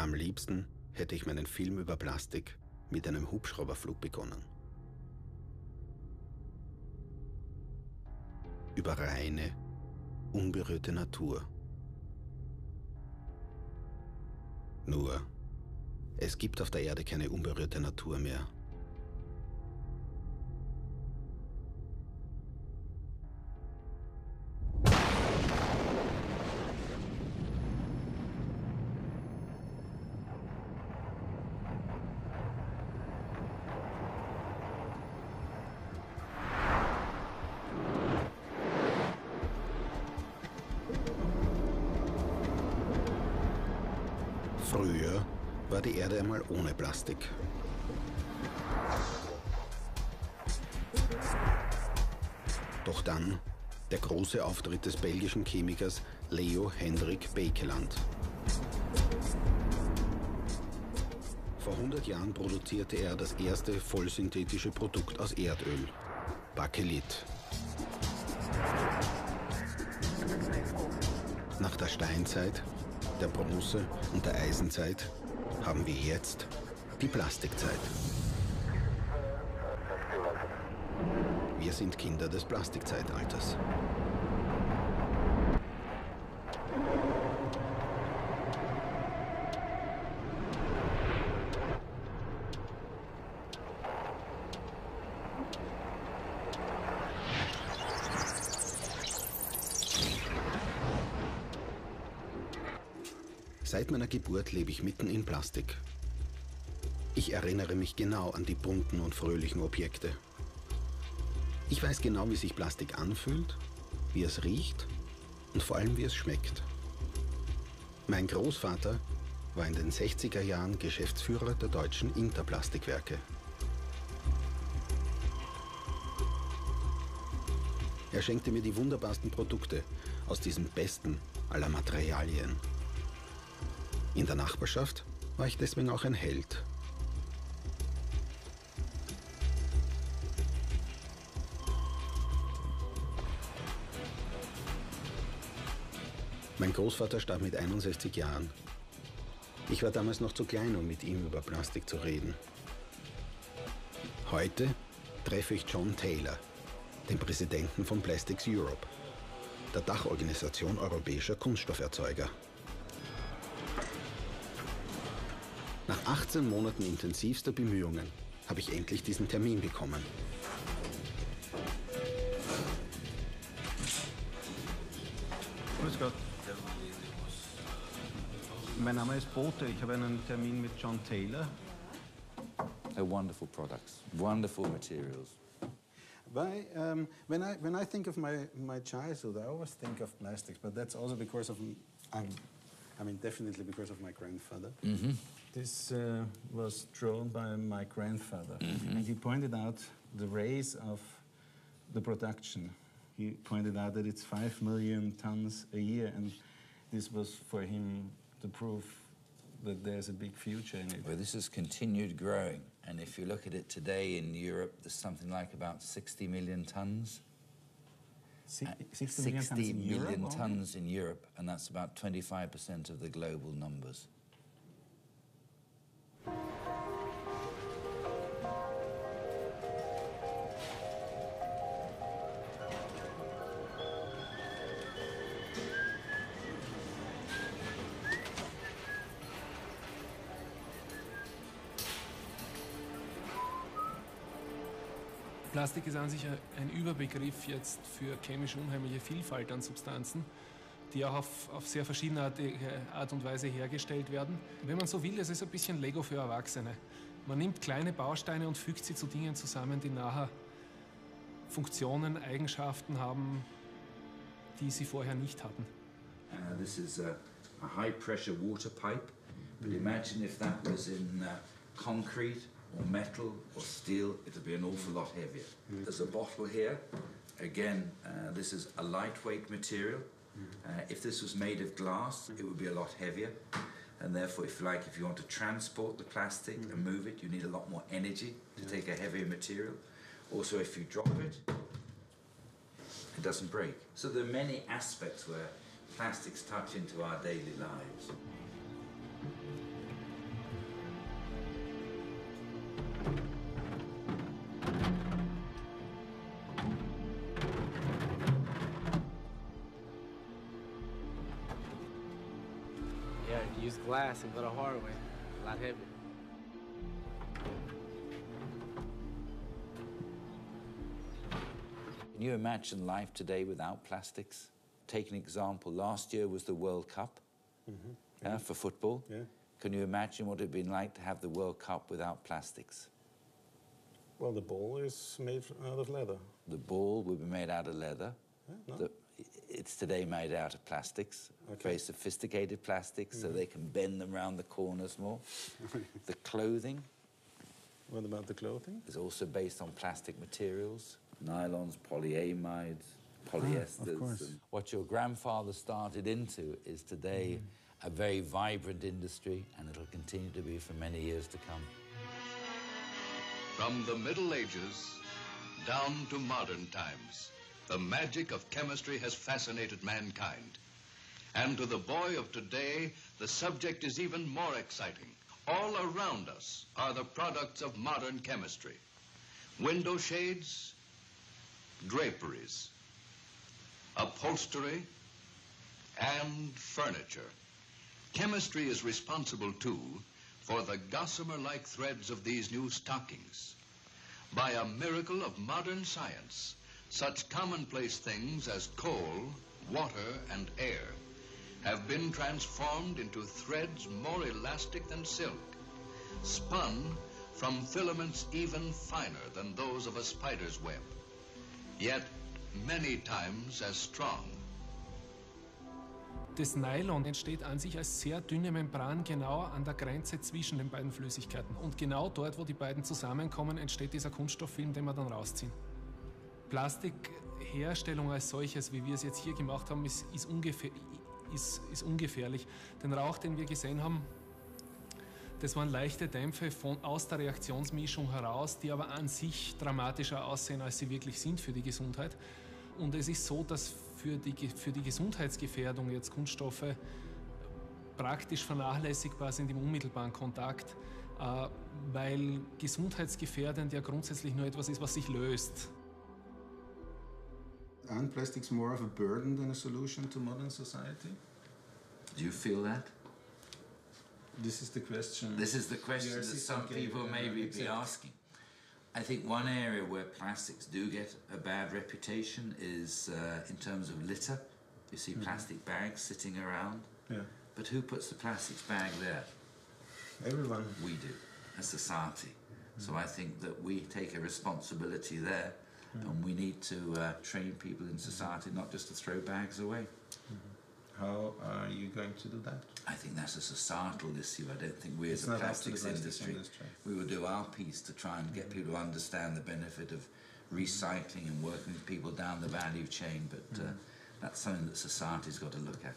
Am liebsten hätte ich meinen Film über Plastik mit einem Hubschrauberflug begonnen. Über reine, unberührte Natur. Nur, es gibt auf der Erde keine unberührte Natur mehr. Früher war die Erde einmal ohne Plastik. Doch dann der große Auftritt des belgischen Chemikers Leo Hendrik Bekeland. Vor 100 Jahren produzierte er das erste vollsynthetische Produkt aus Erdöl, Bakelit. Nach der Steinzeit, der Bronze- und der Eisenzeit haben wir jetzt die Plastikzeit. Wir sind Kinder des Plastikzeitalters. Seit meiner Geburt lebe ich mitten in Plastik. Ich erinnere mich genau an die bunten und fröhlichen Objekte. Ich weiß genau, wie sich Plastik anfühlt, wie es riecht und vor allem, wie es schmeckt. Mein Großvater war in den 60er Jahren Geschäftsführer der deutschen Interplastikwerke. Er schenkte mir die wunderbarsten Produkte aus diesem besten aller Materialien. In der Nachbarschaft war ich deswegen auch ein Held. Mein Großvater starb mit 61 Jahren. Ich war damals noch zu klein, um mit ihm über Plastik zu reden. Heute treffe ich John Taylor, den Präsidenten von Plastics Europe, der Dachorganisation europäischer Kunststofferzeuger. Nach 18 Monaten intensivster Bemühungen habe ich endlich diesen Termin bekommen. Grüß Gott. Mein Name ist Bote. Ich habe einen Termin mit John Taylor. They're wonderful products, wonderful materials. When I think of my childhood, I always think of plastics, but that's also because of definitely because of my grandfather. Mm-hmm. This was drawn by my grandfather, Mm-hmm. and he pointed out the race of the production. He pointed out that it's 5 million tons a year, and this was for him the proof that there's a big future in it. Well, this has continued growing, and if you look at it today in Europe, there's something like about 60 million tons. 60 million tons in million Europe, tons in Europe, and that's about 25% of the global numbers. Plastik ist an sich ein Überbegriff jetzt für chemisch unheimliche Vielfalt an Substanzen, die auch auf sehr verschiedenartige Art und Weise hergestellt werden. Wenn man so will, es ist ein bisschen Lego für Erwachsene. Man nimmt kleine Bausteine und fügt sie zu Dingen zusammen, die nachher Funktionen, Eigenschaften haben, die sie vorher nicht hatten. This is a high-pressure water pipe, but imagine if that was in concrete or metal or steel, it would be an awful lot heavier. There's a bottle here. Again, this is a lightweight material. If this was made of glass, it would be a lot heavier. And therefore, if you want to transport the plastic and move it, you need a lot more energy to take a heavier material. Also, if you drop it, it doesn't break. So there are many aspects where plastics touch into our daily lives. use glass and go the hard way. A lot heavier. Can you imagine life today without plastics? Take an example. Last year was the World Cup for football. Yeah. Can you imagine what it would have been like to have the World Cup without plastics? Well, the ball is made out of leather. The ball would be made out of leather. Yeah, no. It's today made out of plastics, very sophisticated plastics, so they can bend them around the corners more. The clothing. What about the clothing? Is also based on plastic materials, nylons, polyamides, polyesters. Of course. And what your grandfather started into is today a very vibrant industry, and it'll continue to be for many years to come. From the Middle Ages down to modern times, the magic of chemistry has fascinated mankind. And to the boy of today, the subject is even more exciting. All around us are the products of modern chemistry. Window shades, draperies, upholstery, and furniture. Chemistry is responsible, too, for the gossamer-like threads of these new stockings. By a miracle of modern science, such commonplace things as coal, water, and air have been transformed into threads more elastic than silk, spun from filaments even finer than those of a spider's web, yet many times as strong. Das Nylon entsteht an sich als sehr dünne Membran genau an der Grenze zwischen den beiden Flüssigkeiten. Und genau dort, wo die beiden zusammenkommen, entsteht dieser Kunststofffilm, den wir dann rausziehen. Plastikherstellung als solches, wie wir es jetzt hier gemacht haben, ist ungefährlich. Den Rauch, den wir gesehen haben, das waren leichte Dämpfe aus der Reaktionsmischung heraus, die aber an sich dramatischer aussehen, als sie wirklich sind für die Gesundheit. Und es ist so, dass für die Gesundheitsgefährdung jetzt Kunststoffe praktisch vernachlässigbar sind im unmittelbaren Kontakt, weil gesundheitsgefährdend ja grundsätzlich nur etwas ist, was sich löst. Aren't plastics more of a burden than a solution to modern society? Do you feel that? This is the question. This is the question that some people may be asking. I think one area where plastics do get a bad reputation is in terms of litter. You see plastic bags sitting around. Yeah. But who puts the plastics bag there? Everyone. We do, as society. So I think that we take a responsibility there, and we need to train people in society not just to throw bags away. How are you going to do that? I think that's a societal issue. I don't think we as a plastics industry, we will do our piece to try and get people to understand the benefit of recycling and working with people down the value chain, but that's something that society's got to look at.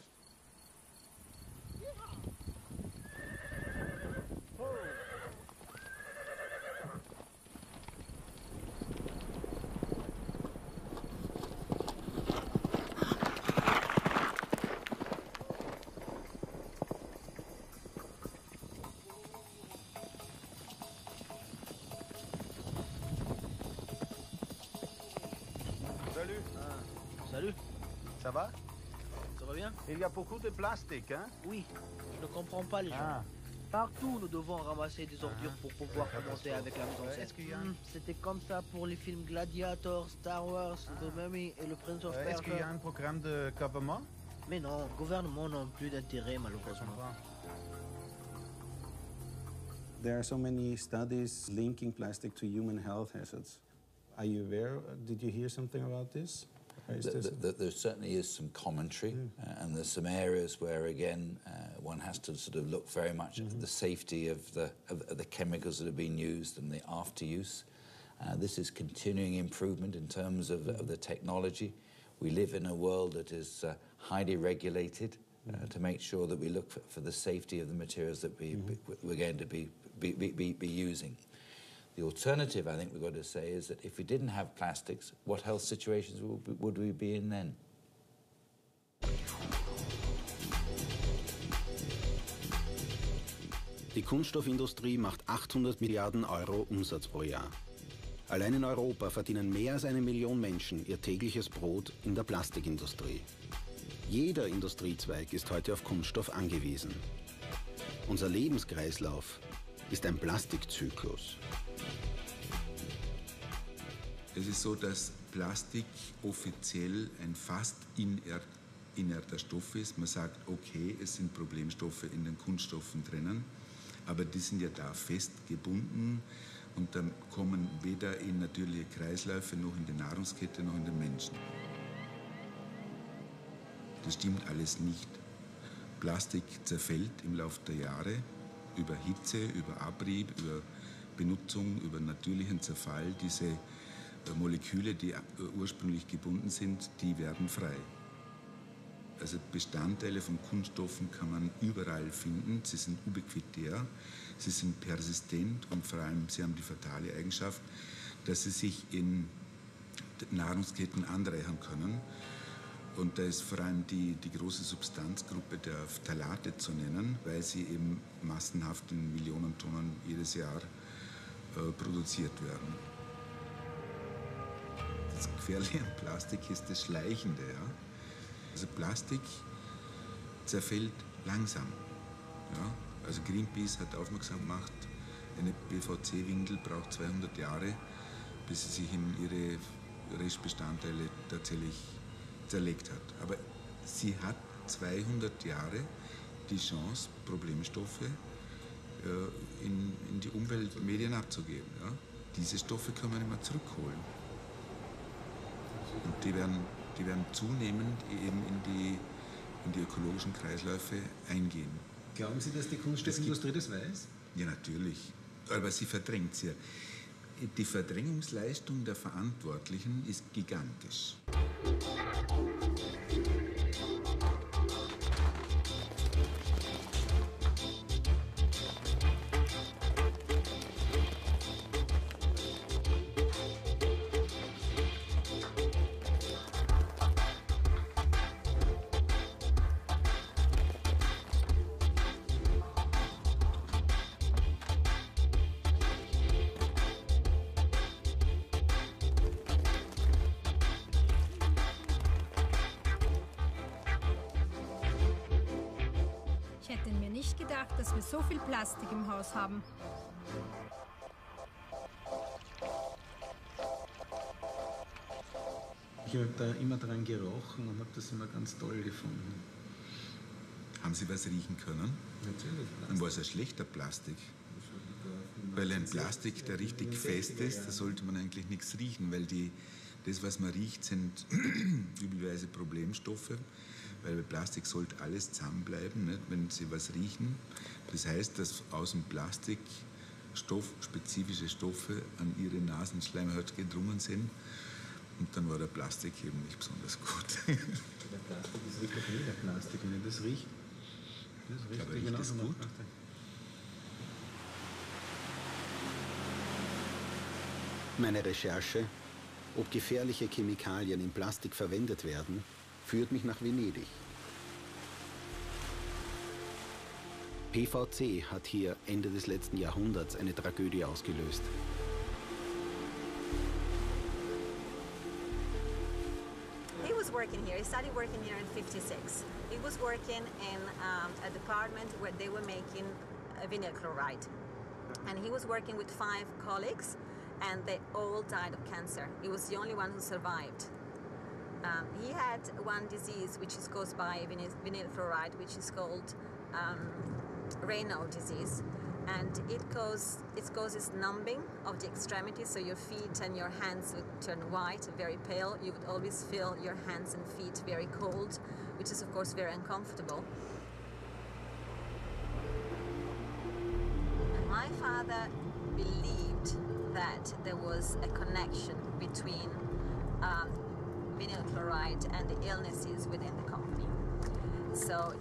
Salut. Salut, Ça va? ça va bien? Il y a beaucoup de plastique, hein? Oui, je ne comprends pas les gens. Partout, nous devons ramasser des ordures pour pouvoir commencer avec la mise en scène. Est-ce qu'il y a C'était comme ça pour les films Gladiator, Star Wars, The Mummy et le Prince of Persia. Est-ce qu'il y a un programme de gouvernement? Mais non, le gouvernement n'a plus d'intérêt, malheureusement. There are so many studies linking plastic to human health hazards. Are you aware? Did you hear something about this? There certainly is some commentary, and there's some areas where, again, one has to sort of look very much at the safety of the chemicals that have been used and the after use. This is continuing improvement in terms of the technology. We live in a world that is highly regulated to make sure that we look for the safety of the materials that we're going to be using. The alternative, I think we've got to say, is that if we didn't have plastics, what health situations would we be in then? Die Kunststoffindustrie macht 800 Milliarden Euro Umsatz pro Jahr. Allein in Europa verdienen mehr als 1 Million Menschen ihr tägliches Brot in der Plastikindustrie. Jeder Industriezweig ist heute auf Kunststoff angewiesen. Unser Lebenskreislauf ist ein Plastikzyklus. Es ist so, dass Plastik offiziell ein fast inerter Stoff ist. Man sagt, okay, es sind Problemstoffe in den Kunststoffen drinnen, aber die sind ja da festgebunden und dann kommen weder in natürliche Kreisläufe noch in die Nahrungskette noch in den Menschen. Das stimmt alles nicht. Plastik zerfällt im Laufe der Jahre über Hitze, über Abrieb, über Benutzung, über natürlichen Zerfall. Diese Moleküle, die ursprünglich gebunden sind, die werden frei. Also Bestandteile von Kunststoffen kann man überall finden. Sie sind ubiquitär, sie sind persistent und vor allem sie haben die fatale Eigenschaft, dass sie sich in Nahrungsketten anreichern können. Und da ist vor allem die große Substanzgruppe der Phthalate zu nennen, weil sie eben massenhaft in Millionen Tonnen jedes Jahr produziert werden. Das Gefährliche an Plastik ist das Schleichende. Ja? Also Plastik zerfällt langsam. Ja? Also Greenpeace hat aufmerksam gemacht, eine PVC-Windel braucht 200 Jahre, bis sie sich in ihre Restbestandteile tatsächlich zerlegt hat. Aber sie hat 200 Jahre die Chance, Problemstoffe in die Umweltmedien abzugeben. Ja? Diese Stoffe kann man nicht mehr zurückholen. Und die werden zunehmend eben in die ökologischen Kreisläufe eingehen. Glauben Sie, dass die Kunststoffindustrie das weiß? Ja, natürlich. Aber sie verdrängt es ja. Die Verdrängungsleistung der Verantwortlichen ist gigantisch. Ich hätte mir nicht gedacht, dass wir so viel Plastik im Haus haben. Ich habe da immer dran gerochen und habe das immer ganz toll gefunden. Haben Sie was riechen können? Natürlich. Und war es ein schlechter Plastik? Weil ein Plastik, der richtig fest ist, da sollte man eigentlich nichts riechen, weil das, was man riecht, sind üblicherweise Problemstoffe, weil bei Plastik sollte alles zusammenbleiben, nicht, wenn Sie was riechen. Das heißt, dass aus dem Plastik spezifische Stoffe an Ihre Nasenschleimhaut gedrungen sind und dann war der Plastik eben nicht besonders gut. Der Plastik ist wirklich nie der Plastik, wenn ich das riecht. Das riecht aber riecht das gut? Meine Recherche, ob gefährliche Chemikalien in Plastik verwendet werden, führt mich nach Venedig. PVC hat hier Ende des letzten Jahrhunderts eine Tragödie ausgelöst. He was working here. He started working here in '56. He was working in a department where they were making vinyl chloride. And he was working with 5 colleagues, and they all died of cancer. He was the only one who survived. He had one disease which is caused by vinyl chloride, which is called Raynaud disease. And it causes numbing of the extremities, so your feet and your hands would turn white, very pale. You would always feel your hands and feet very cold, which is of course very uncomfortable. And my father believed that there was a connection between vinyl chloride and the illnesses within the company. So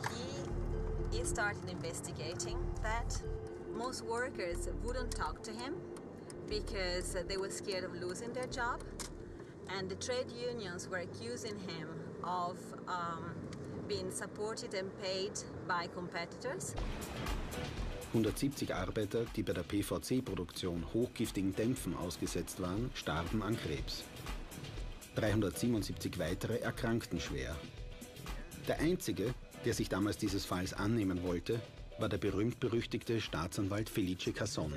he started investigating that. Most workers wouldn't talk to him because they were scared of losing their job, and the trade unions were accusing him of being supported and paid by competitors. 170 Arbeiter, die bei der PVC-Produktion hochgiftigen Dämpfen ausgesetzt waren, starben an Krebs. 377 weitere erkrankten schwer. Der einzige, der sich damals dieses Falls annehmen wollte, war der berühmt-berüchtigte Staatsanwalt Felice Casson.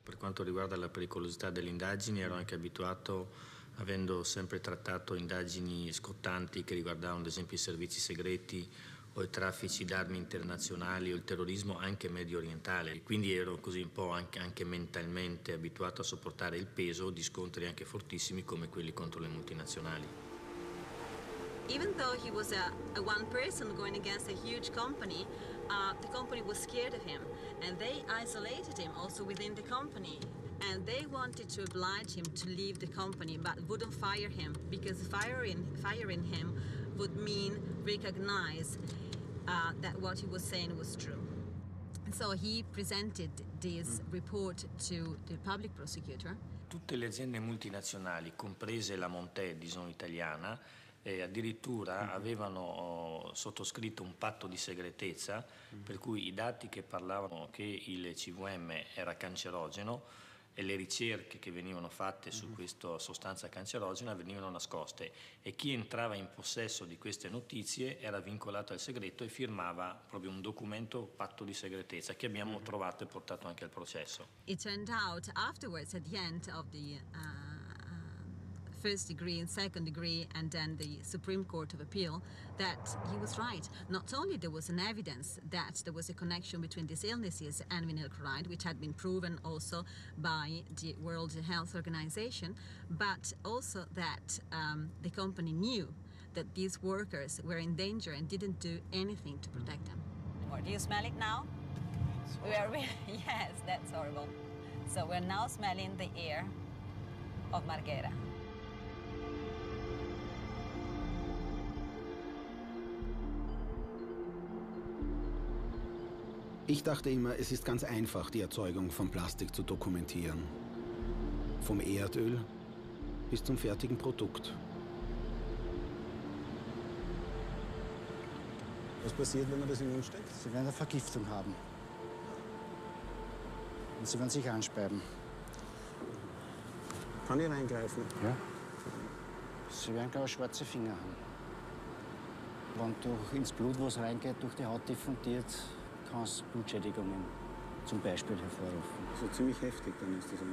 Per quanto riguarda la pericolosità delle indagini, ero anche abituato, avendo sempre trattato indagini scottanti che riguardavano ad esempio i servizi segreti o i traffici d'armi internazionali o il terrorismo anche medio orientale. Quindi ero così un po' anche mentalmente abituato a sopportare il peso di scontri anche fortissimi come quelli contro le multinazionali. Even though he was a one person going against a huge company, the company was scared of him, and they isolated him also within the company. And they wanted to oblige him to leave the company, but wouldn't fire him, because firing him would mean recognize that what he was saying was true. And so he presented this report to the public prosecutor. Tutte le aziende multinazionali, comprese la Monte, disons italiana, addirittura avevano sottoscritto un patto di segretezza per cui i dati che parlavano che il CVM era cancerogeno e le ricerche che venivano fatte su questa sostanza cancerogena venivano nascoste e chi entrava in possesso di queste notizie era vincolato al segreto e firmava proprio un documento patto di segretezza che abbiamo trovato e portato anche al processo. It turned out afterwards, at the end of the first degree and second degree and then the Supreme Court of Appeal, that he was right. Not only there was an evidence that there was a connection between these illnesses and vinyl chloride, which had been proven also by the World Health Organization, but also that the company knew that these workers were in danger and didn't do anything to protect them. Do you smell it now? Yes, that's horrible. So we're now smelling the air of Marghera. Ich dachte immer, es ist ganz einfach, die Erzeugung von Plastik zu dokumentieren. Vom Erdöl bis zum fertigen Produkt. Was passiert, wenn man das in den Mund steckt? Sie werden eine Vergiftung haben. Und Sie werden sich anspeiben. Kann ich reingreifen? Ja. Sie werden, glaube ich, schwarze Finger haben. Wenn ins Blut was reingeht, durch die Haut diffundiert, kann es Blutschädigungen zum Beispiel hervorrufen. Also ziemlich heftig, dann ist das auch.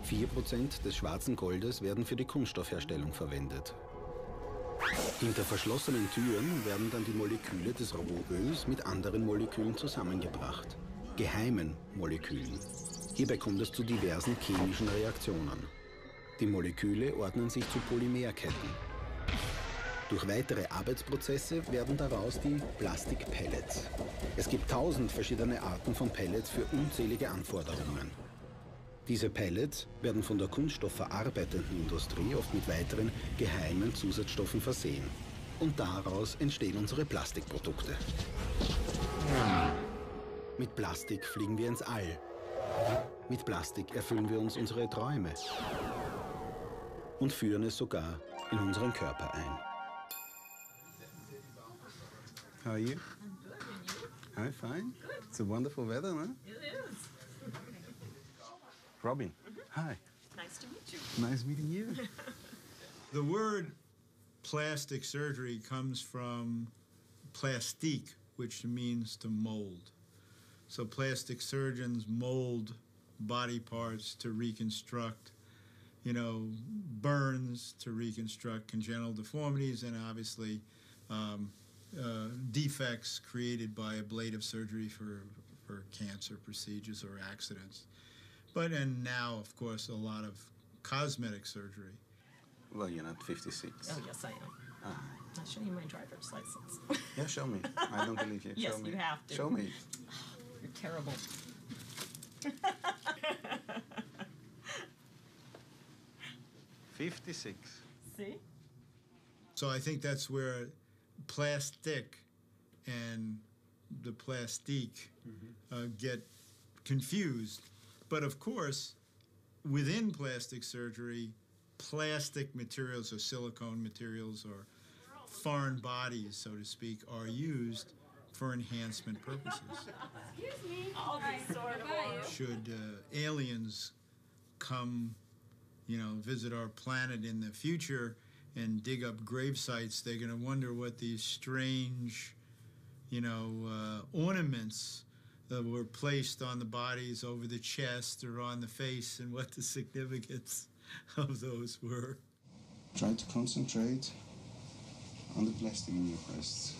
4% des schwarzen Goldes werden für die Kunststoffherstellung verwendet. Hinter verschlossenen Türen werden dann die Moleküle des Rohöls mit anderen Molekülen zusammengebracht. Geheimen Molekülen. Hierbei kommt es zu diversen chemischen Reaktionen. Die Moleküle ordnen sich zu Polymerketten. Durch weitere Arbeitsprozesse werden daraus die Plastikpellets. Es gibt 1000 verschiedene Arten von Pellets für unzählige Anforderungen. Diese Pellets werden von der kunststoffverarbeitenden Industrie oft mit weiteren geheimen Zusatzstoffen versehen. Und daraus entstehen unsere Plastikprodukte. Mit Plastik fliegen wir ins All. Mit Plastik erfüllen wir uns unsere Träume. Und führen es sogar in unseren Körper ein. How are you? I'm good, and you? Hi, fine. Good. It's a wonderful weather, no? It is. Robin, hi. Nice to meet you. Nice meeting you. The word plastic surgery comes from plastique, which means to mold. So plastic surgeons mold body parts to reconstruct, burns to reconstruct congenital deformities, and obviously defects created by ablative surgery for cancer procedures or accidents. And now, of course, a lot of cosmetic surgery. Well, you're not 56. Oh, yes, I am. I'll show you my driver's license. Yeah, show me. I don't believe you. Yes, show me. you have to. Show me. You're terrible. 56. See? So I think that's where plastic and the plastique get confused. But of course, within plastic surgery, plastic materials or silicone materials or foreign bodies, so to speak, are used for enhancement purposes. Excuse me. I'll be sort of. Should aliens come, visit our planet in the future and dig up grave sites, they're going to wonder what these strange, ornaments that were placed on the bodies over the chest or on the face, and what the significance of those were. Try to concentrate on the plastic in your breasts.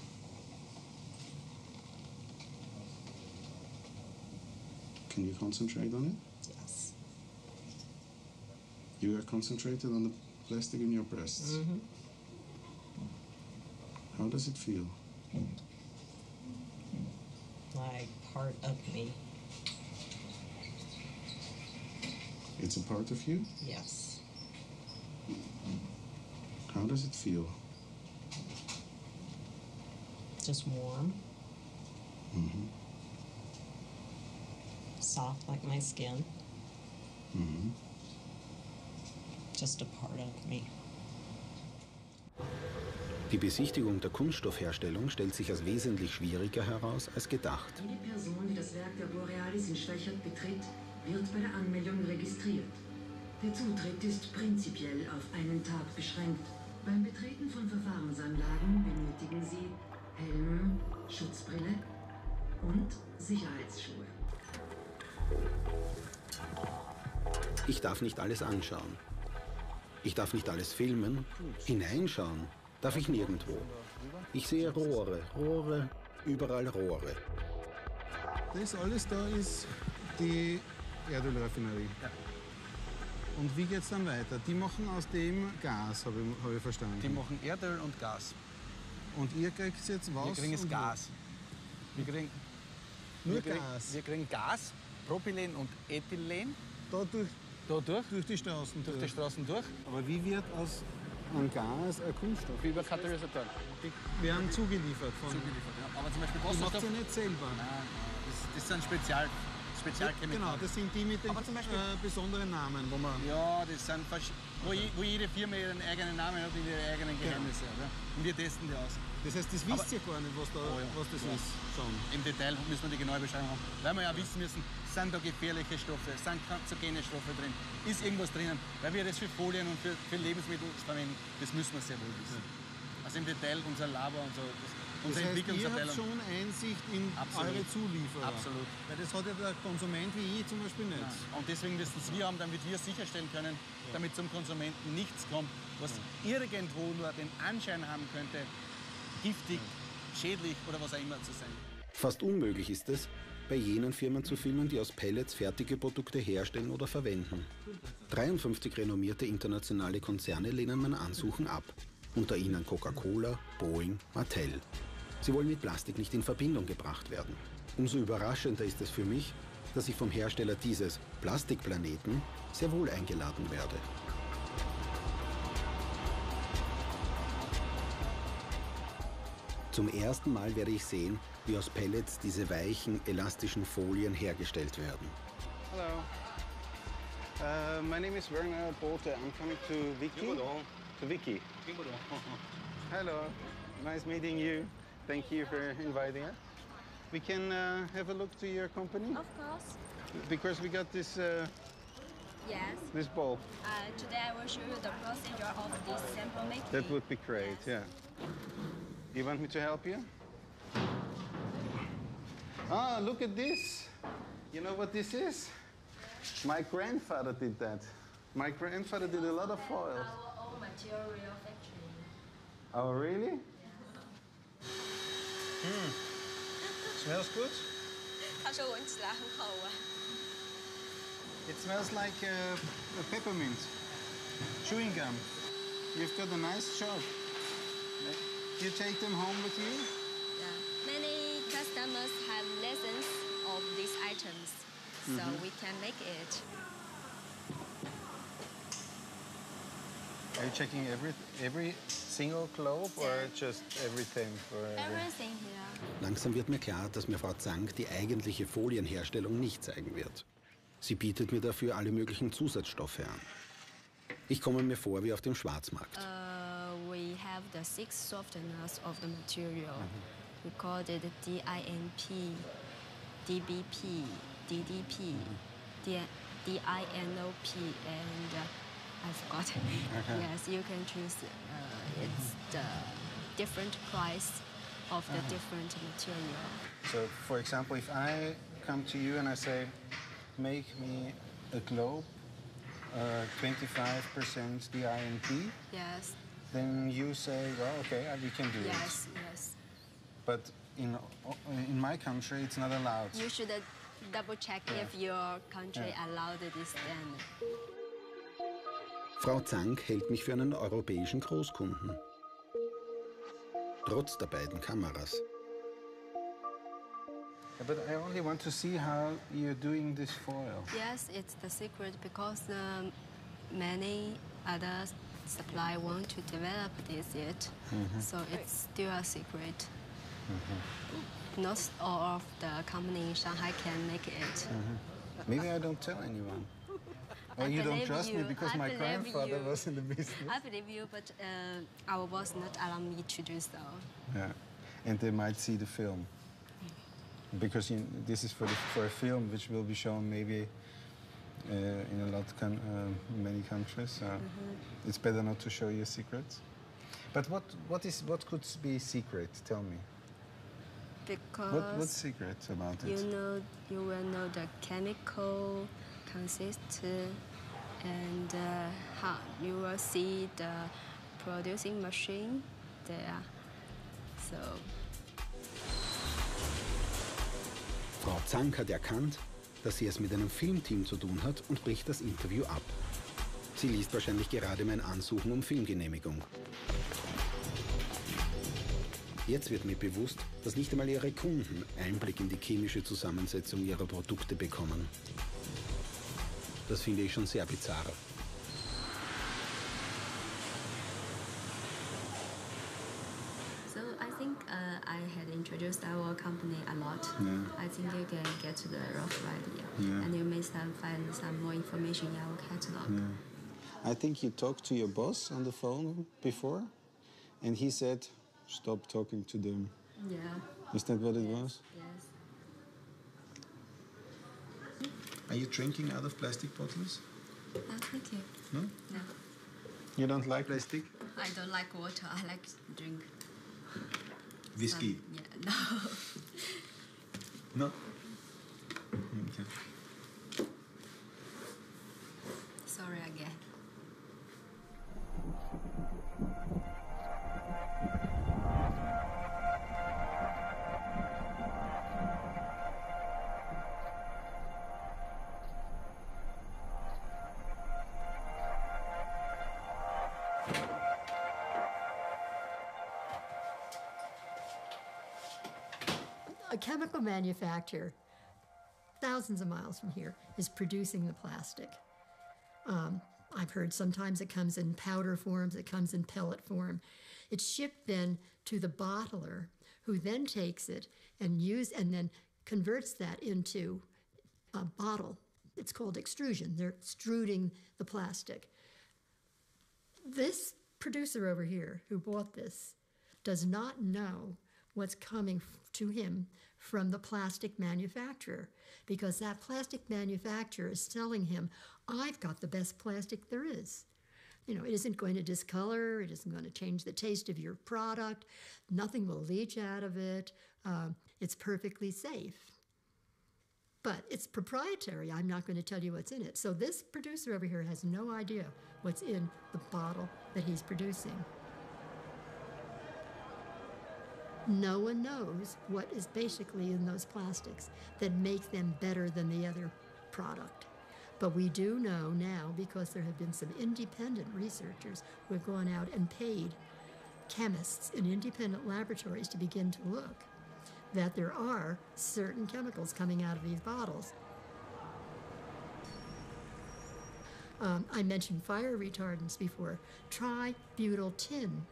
Can you concentrate on it? Yes. You are concentrated on the plastic in your breasts. Mm-hmm. How does it feel? Like part of me. It's a part of you? Yes. How does it feel? Just warm. Mm-hmm. Soft like my skin. Mm-hmm. Just a part of me. Die Besichtigung der Kunststoffherstellung stellt sich als wesentlich schwieriger heraus als gedacht. Jede Person, die das Werk der Borealis in Schwächert betritt, wird bei der Anmeldung registriert. Der Zutritt ist prinzipiell auf einen Tag beschränkt. Beim Betreten von Verfahrensanlagen benötigen Sie Helm, Schutzbrille und Sicherheitsschuhe. Ich darf nicht alles anschauen. Ich darf nicht alles filmen. Hineinschauen darf ich nirgendwo. Ich sehe Rohre, überall Rohre. Das alles da ist die Erdölraffinerie. Ja. Und wie geht's dann weiter? Die machen aus dem Gas, habe ich verstanden. Die machen Erdöl und Gas. Und ihr kriegt jetzt was? Wir kriegen jetzt Gas. Wir kriegen Gas? Wir kriegen Gas, Propylen und Ethylen. Dadurch? Durch die Straßen durch? Durch die Straßen durch. Aber wie wird aus einem Gas ein Kunststoff? Über Katalysatoren. Die werden zugeliefert von... Zugeliefert, ja. Aber zum Beispiel das macht ihr nicht selber? Nein, das sind Spezialchemikalien. Genau, das sind die mit den besonderen Namen, wo man... Ja, das sind wo jede Firma ihren eigenen Namen hat und ihre eigenen Geheimnisse. Genau. Ja. Und wir testen die aus. Das heißt, das wisst ihr gar nicht, was das ist schon. Im Detail müssen wir die genaue Beschreibung haben. Weil wir ja wissen müssen, sind da gefährliche Stoffe, sind kanzerogene Stoffe drin, ist irgendwas drinnen. Weil wir das für Folien und für Lebensmittel verwenden, das müssen wir sehr wohl wissen. Also im Detail unser Labor und so. Das heißt, ihr habt schon Einsicht in eure Zulieferer. Absolut. Weil das hat ja der Konsument wie ich zum Beispiel nicht. Ja. Und deswegen müssen es wir haben, damit wir sicherstellen können, damit zum Konsumenten nichts kommt, was irgendwo nur den Anschein haben könnte, giftig, schädlich oder was auch immer zu sein. Fast unmöglich ist es, bei jenen Firmen zu filmen, die aus Pellets fertige Produkte herstellen oder verwenden. 53 renommierte internationale Konzerne lehnen mein Ansuchen ab. Unter ihnen Coca-Cola, Boeing, Mattel. Sie wollen mit Plastik nicht in Verbindung gebracht werden. Umso überraschender ist es für mich, dass ich vom Hersteller dieses Plastikplaneten sehr wohl eingeladen werde. Zum ersten Mal werde ich sehen, wie aus Pellets diese weichen, elastischen Folien hergestellt werden. Hello. My name is Werner Bote. I'm coming to Vicky. To Vicky. Hello. Nice meeting you. Thank you for inviting us. We can have a look to your company? Of course. Because we got this Yes. this ball. Today I will show you the procedure of this sample making. That would be great, yes. Yeah. You want me to help you? Ah, look at this. You know what this is? My grandfather did that. My grandfather did a lot of foils. Our own material factory. Oh, really? Smells good? 他说闻起来很好闻。 It smells like a peppermint. Chewing gum. You've got a nice job. You take them home with you? Yeah. Many customers have lessons of these items, so we can make it. Are you checking every single globe or just everything for Everything here. Langsam wird mir klar, dass mir Frau Zank die eigentliche Folienherstellung nicht zeigen wird. Sie bietet mir dafür alle möglichen Zusatzstoffe an. Ich komme mir vor wie auf dem Schwarzmarkt. We have the 6 softeners of the material. We call it DINP, DBP, DDP, DINOP, and I forgot. Yes, you can choose. It's the different price of the different material. So, for example, if I come to you and I say, make me a globe, 25% DINP, yes, then you say, well, okay, we can do it. Yes, yes. But in my country, it's not allowed. You should double check if your country allowed this then. Frau Zank hält mich für einen europäischen Großkunden. Trotz der beiden Kameras. But I only want to see how you're doing this foil. Yes, it's the secret because many other suppliers want to develop this yet. So it's still a secret. Not all of the company in Shanghai can make it. Maybe I don't tell anyone. Or you don't trust me because my grandfather was in the business. I believe you, but our boss not allow me to do so. Yeah, and they might see the film. Because this is for a film which will be shown maybe in many countries. So it's better not to show your secrets. But what could be secret? Tell me. Because what's secret about it? You will know the chemical consist and how you will see the producing machine there. So. Frau Zank hat erkannt, dass sie es mit einem Filmteam zu tun hat und bricht das Interview ab. Sie liest wahrscheinlich gerade mein Ansuchen um Filmgenehmigung. Jetzt wird mir bewusst, dass nicht einmal ihre Kunden Einblick in die chemische Zusammensetzung ihrer Produkte bekommen. Das finde ich schon sehr bizarr. So I think I had introduced our company a lot. I think you can get the rough idea. And you may find some more information in our catalog. I think you talked to your boss on the phone before, and he said, stop talking to them. Yeah. Is that what it was? Yes. Are you drinking out of plastic bottles? No, thank you. No? No. You don't like plastic? I don't like water. I like drink. Whiskey? Yeah, no. No? Okay. Sorry again. A chemical manufacturer, thousands of miles from here, is producing the plastic. I've heard sometimes it comes in powder forms, it comes in pellet form. It's shipped then to the bottler, who then takes it and then converts that into a bottle. It's called extrusion. They're extruding the plastic. This producer over here who bought this does not know what's coming to him from the plastic manufacturer, because that plastic manufacturer is telling him, I've got the best plastic there is. You know, it isn't going to discolor, it isn't going to change the taste of your product, nothing will leach out of it, it's perfectly safe. But it's proprietary, I'm not going to tell you what's in it. So this producer over here has no idea what's in the bottle that he's producing. No one knows what is basically in those plastics that make them better than the other product. But we do know now, because there have been some independent researchers who have gone out and paid chemists in independent laboratories to begin to look, that there are certain chemicals coming out of these bottles. I mentioned fire retardants before. Try butyl tin,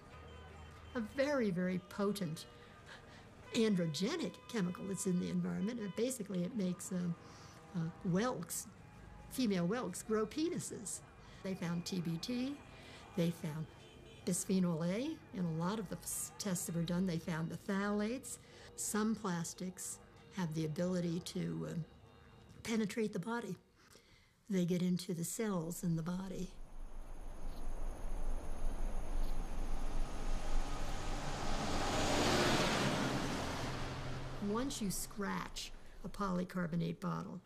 a very, very potent androgenic chemical that's in the environment. Basically, it makes whelks, female whelks, grow penises. They found TBT, they found bisphenol A. In a lot of the tests that were done, they found the phthalates. Some plastics have the ability to penetrate the body. They get into the cells in the body. once you scratch a polycarbonate bottle,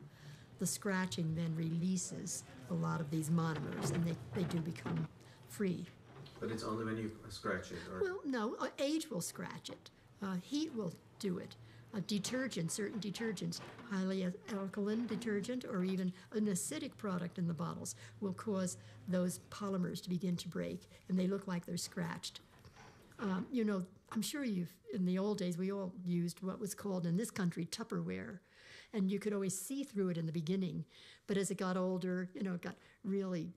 the scratching then releases a lot of these monomers, and they do become free. But it's only when you scratch it? Or? Well, no, age will scratch it. Heat will do it. Certain detergents, highly alkaline detergent or even an acidic product in the bottles will cause those polymers to begin to break, and they look like they're scratched. You know, I'm sure in the old days, we all used what was called in this country Tupperware, and you could always see through it in the beginning. But as it got older, you know, it got really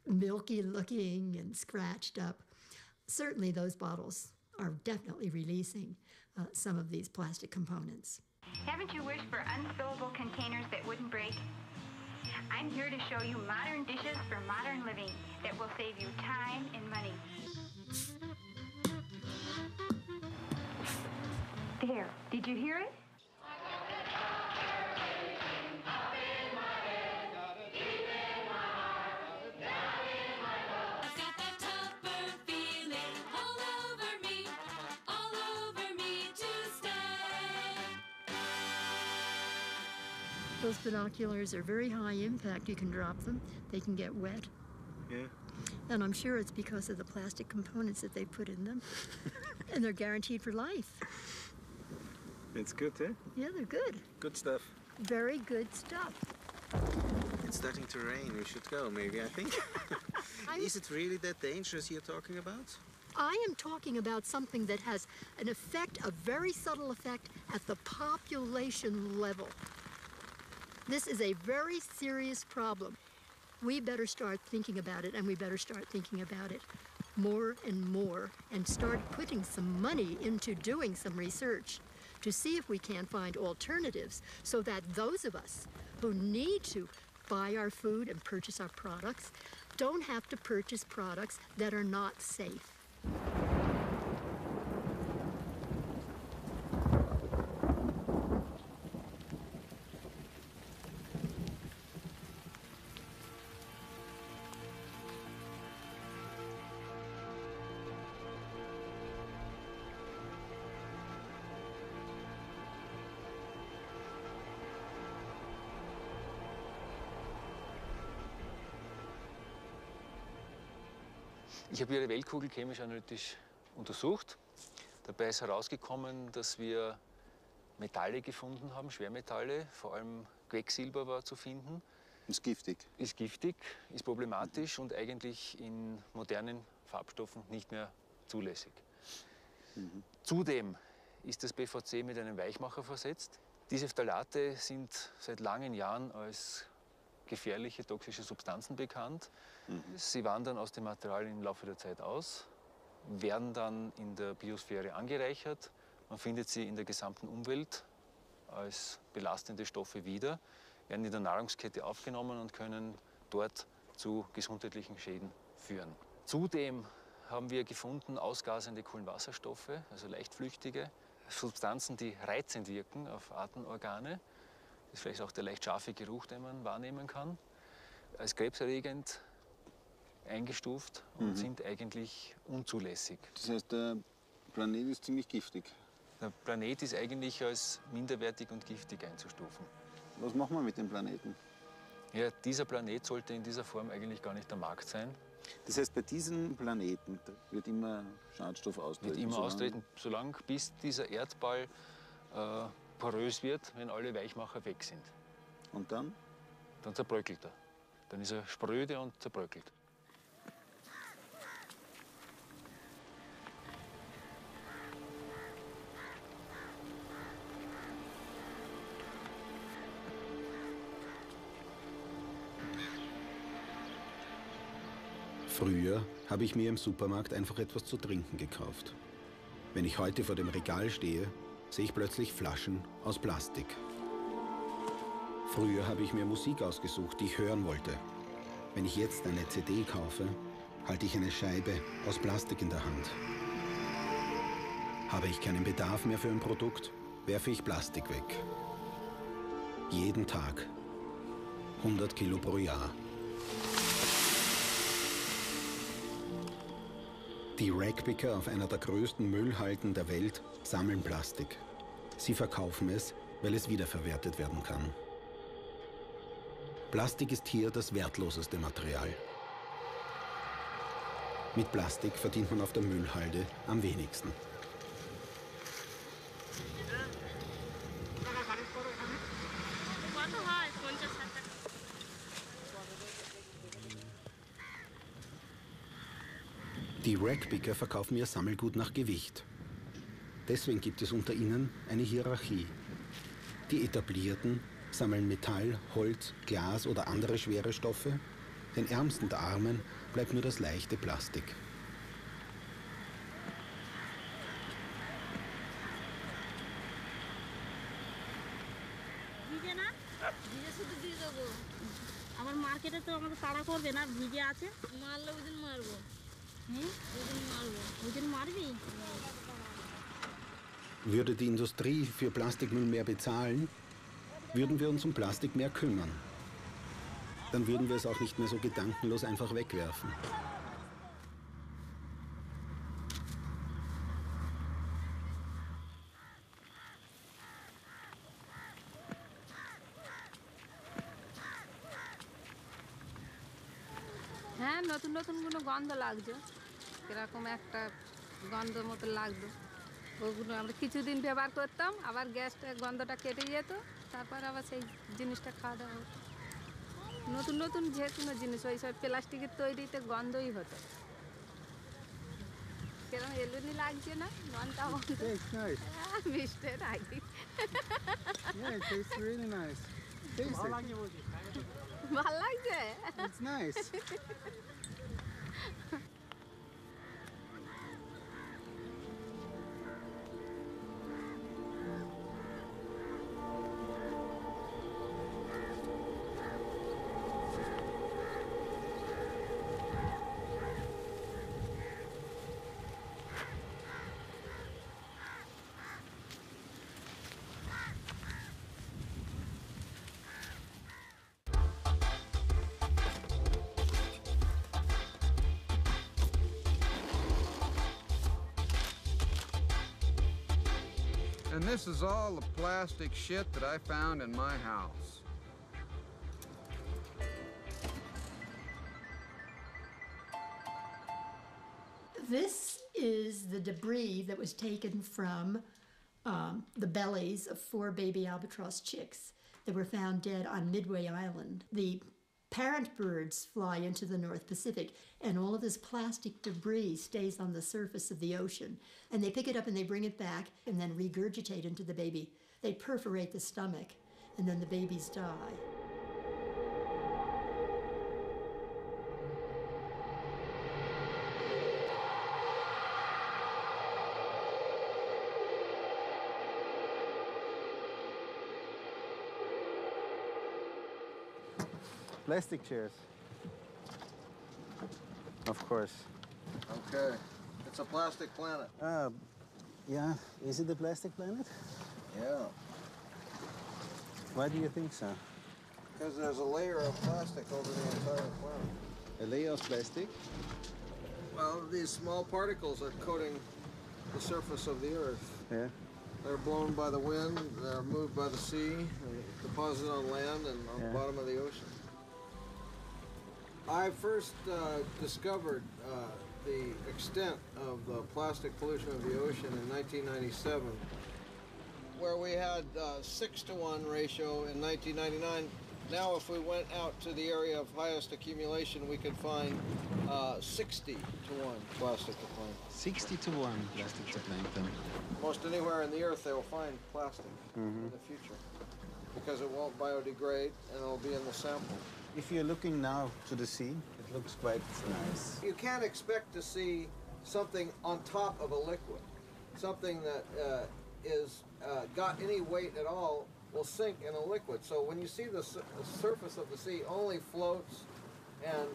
milky looking and scratched up. Certainly those bottles are definitely releasing some of these plastic components. Haven't you wished for unspillable containers that wouldn't break? I'm here to show you modern dishes for modern living that will save you time and money. There, did you hear it? Those binoculars are very high impact. You can drop them. They can get wet. Yeah. And I'm sure it's because of the plastic components that they put in them. And they're guaranteed for life. It's good, eh? Yeah, they're good. Good stuff. Very good stuff. It's starting to rain. We should go, maybe, I think. Is it really that dangerous you're talking about? I am talking about something that has an effect, a very subtle effect, at the population level. This is a very serious problem. We better start thinking about it, and we better start thinking about it more and more, and start putting some money into doing some research to see if we can find alternatives so that those of us who need to buy our food and purchase our products don't have to purchase products that are not safe. Ich habe Ihre Weltkugel chemisch analytisch untersucht. Dabei ist herausgekommen, dass wir Metalle gefunden haben, Schwermetalle, vor allem Quecksilber war zu finden. Ist giftig? Ist giftig, ist problematisch und eigentlich in modernen Farbstoffen nicht mehr zulässig. Zudem ist das PVC mit einem Weichmacher versetzt. Diese Phthalate sind seit langen Jahren als gefährliche toxische Substanzen bekannt. Sie wandern aus dem Material im Laufe der Zeit aus, werden dann in der Biosphäre angereichert. Man findet sie in der gesamten Umwelt als belastende Stoffe wieder, werden in der Nahrungskette aufgenommen und können dort zu gesundheitlichen Schäden führen. Zudem haben wir gefunden ausgasende Kohlenwasserstoffe, also leichtflüchtige Substanzen, die reizend wirken auf Atemorgane. Das ist vielleicht auch der leicht scharfe Geruch, den man wahrnehmen kann. Als krebserregend eingestuft und sind eigentlich unzulässig. Das heißt, der Planet ist ziemlich giftig? Der Planet ist eigentlich als minderwertig und giftig einzustufen. Was machen wir mit dem Planeten? Ja, dieser Planet sollte in dieser Form eigentlich gar nicht der Markt sein. Das heißt, bei diesem Planeten wird immer Schadstoff austreten? Wird immer austreten, solange bis dieser Erdball porös wird, wenn alle Weichmacher weg sind. Und dann? Dann zerbröckelt er. Dann ist er spröde und zerbröckelt. Früher habe ich mir im Supermarkt einfach etwas zu trinken gekauft. Wenn ich heute vor dem Regal stehe, sehe ich plötzlich Flaschen aus Plastik. Früher habe ich mir Musik ausgesucht, die ich hören wollte. Wenn ich jetzt eine CD kaufe, halte ich eine Scheibe aus Plastik in der Hand. Habe ich keinen Bedarf mehr für ein Produkt, werfe ich Plastik weg. Jeden Tag. 100 Kilo pro Jahr. Die Ragpicker auf einer der größten Müllhalden der Welt sammeln Plastik. Sie verkaufen es, weil es wiederverwertet werden kann. Plastik ist hier das wertloseste Material. Mit Plastik verdient man auf der Müllhalde am wenigsten. Die Ragpicker verkaufen ihr Sammelgut nach Gewicht. Deswegen gibt es unter ihnen eine Hierarchie. Die Etablierten sammeln Metall, Holz, Glas oder andere schwere Stoffe. Den Ärmsten der Armen bleibt nur das leichte Plastik. আমার মার্কেটে তো আমাকে তাড়া করবে না ভিজে আছে মারলে ওদিন মারবো ওদিন মারবো ওদিন মারবি Würde die Industrie für Plastikmüll mehr bezahlen, würden wir uns um Plastik mehr kümmern. Dann würden wir es auch nicht mehr so gedankenlos einfach wegwerfen. হ্যাঁ নতুন নতুন কোনো গন্ধ লাগছে এরকম একটা গন্ধ মতো লাগতো ওগুলো আমরা কিছুদিন ব্যবহার করতাম আবার গ্যাসটা গন্ধটা কেটে যেত তারপর আবার সেই জিনিসটা খাওয়া দাওয়া হতো নতুন নতুন যে কোনো জিনিস ওই সব প্লাস্টিকের তৈরিতে গন্ধই হতো কেরম এলুনি লাগছে না গন্ধটা মিষ্টি নাকি Yeah, it tastes really nice. Taste it. ভালো লাগছে It's nice. And this is all the plastic shit that I found in my house. This is the debris that was taken from the bellies of 4 baby albatross chicks that were found dead on Midway Island. The parent birds fly into the North Pacific, and all of this plastic debris stays on the surface of the ocean. And they pick it up and they bring it back and then regurgitate into the baby. They perforate the stomach, and then the babies die. Plastic chairs. Of course. Okay. It's a plastic planet. Yeah. Is it the plastic planet? Yeah. Why do you think so? Because there's a layer of plastic over the entire planet. A layer of plastic? Well, these small particles are coating the surface of the Earth. Yeah. They're blown by the wind, they're moved by the sea, deposited on land and on the bottom of the ocean. I first discovered the extent of the plastic pollution of the ocean in 1997, where we had 6-to-1 ratio in 1999. Now if we went out to the area of highest accumulation, we could find 60-to-1 plastic to plankton. 60-to-1 plastic to plankton. Most anywhere in the earth they will find plastic in the future, because it won't biodegrade and it'll be in the sample. If you're looking now to the sea, it looks quite nice. You can't expect to see something on top of a liquid. Something that is got any weight at all will sink in a liquid. So when you see the surface of the sea only floats and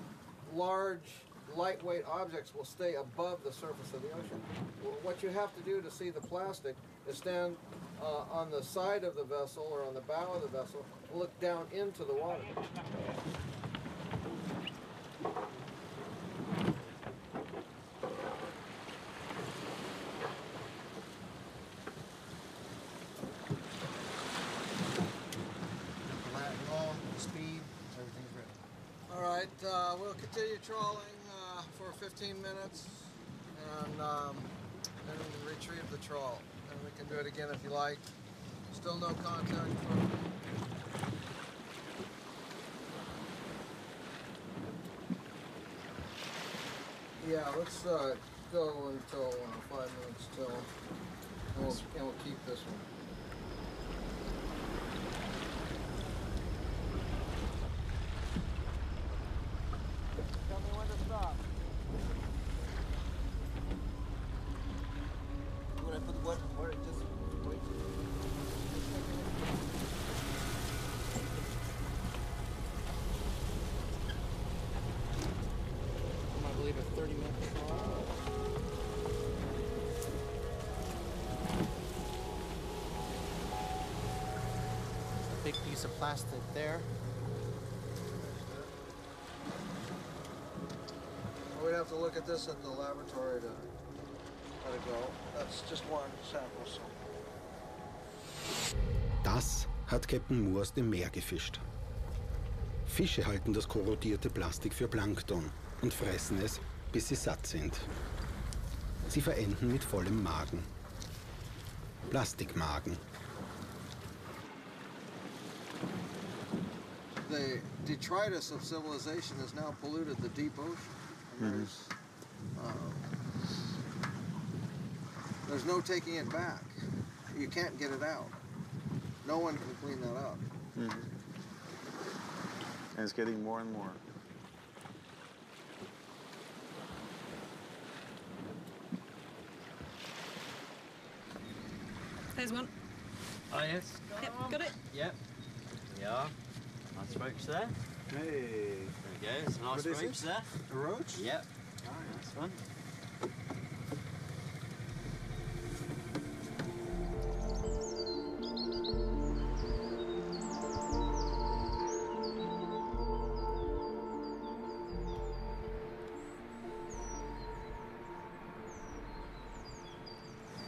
large lightweight objects will stay above the surface of the ocean. What you have to do to see the plastic is stand on the side of the vessel or on the bow of the vessel and look down into the water. we'll continue trawling for 15 minutes and then retrieve the trawl. And we can do it again if you like. Still no contact. Yeah, let's go until 5 minutes till, and we'll keep this one. Tell me when to stop. When I put what? Where? Just wait. I believe a 30-minute trawl. A big piece of plastic there. We'd have to look at this at the laboratory to let it go. That's just one sample. So. Das hat Captain Moore aus dem Meer gefischt. Fische halten das korrodierte Plastik für Plankton und fressen es, bis sie satt sind. Sie verenden mit vollem Magen. Plastikmagen. The detritus of civilization has now polluted the deep ocean. And there's no taking it back. You can't get it out. No one can clean that up. And it's getting more and more. There's one. Oh, yes. Yep, got it. Yep. Yeah. Nice roach there. Hey. There we go. Some nice roach there. A roach? Yep. Nice one.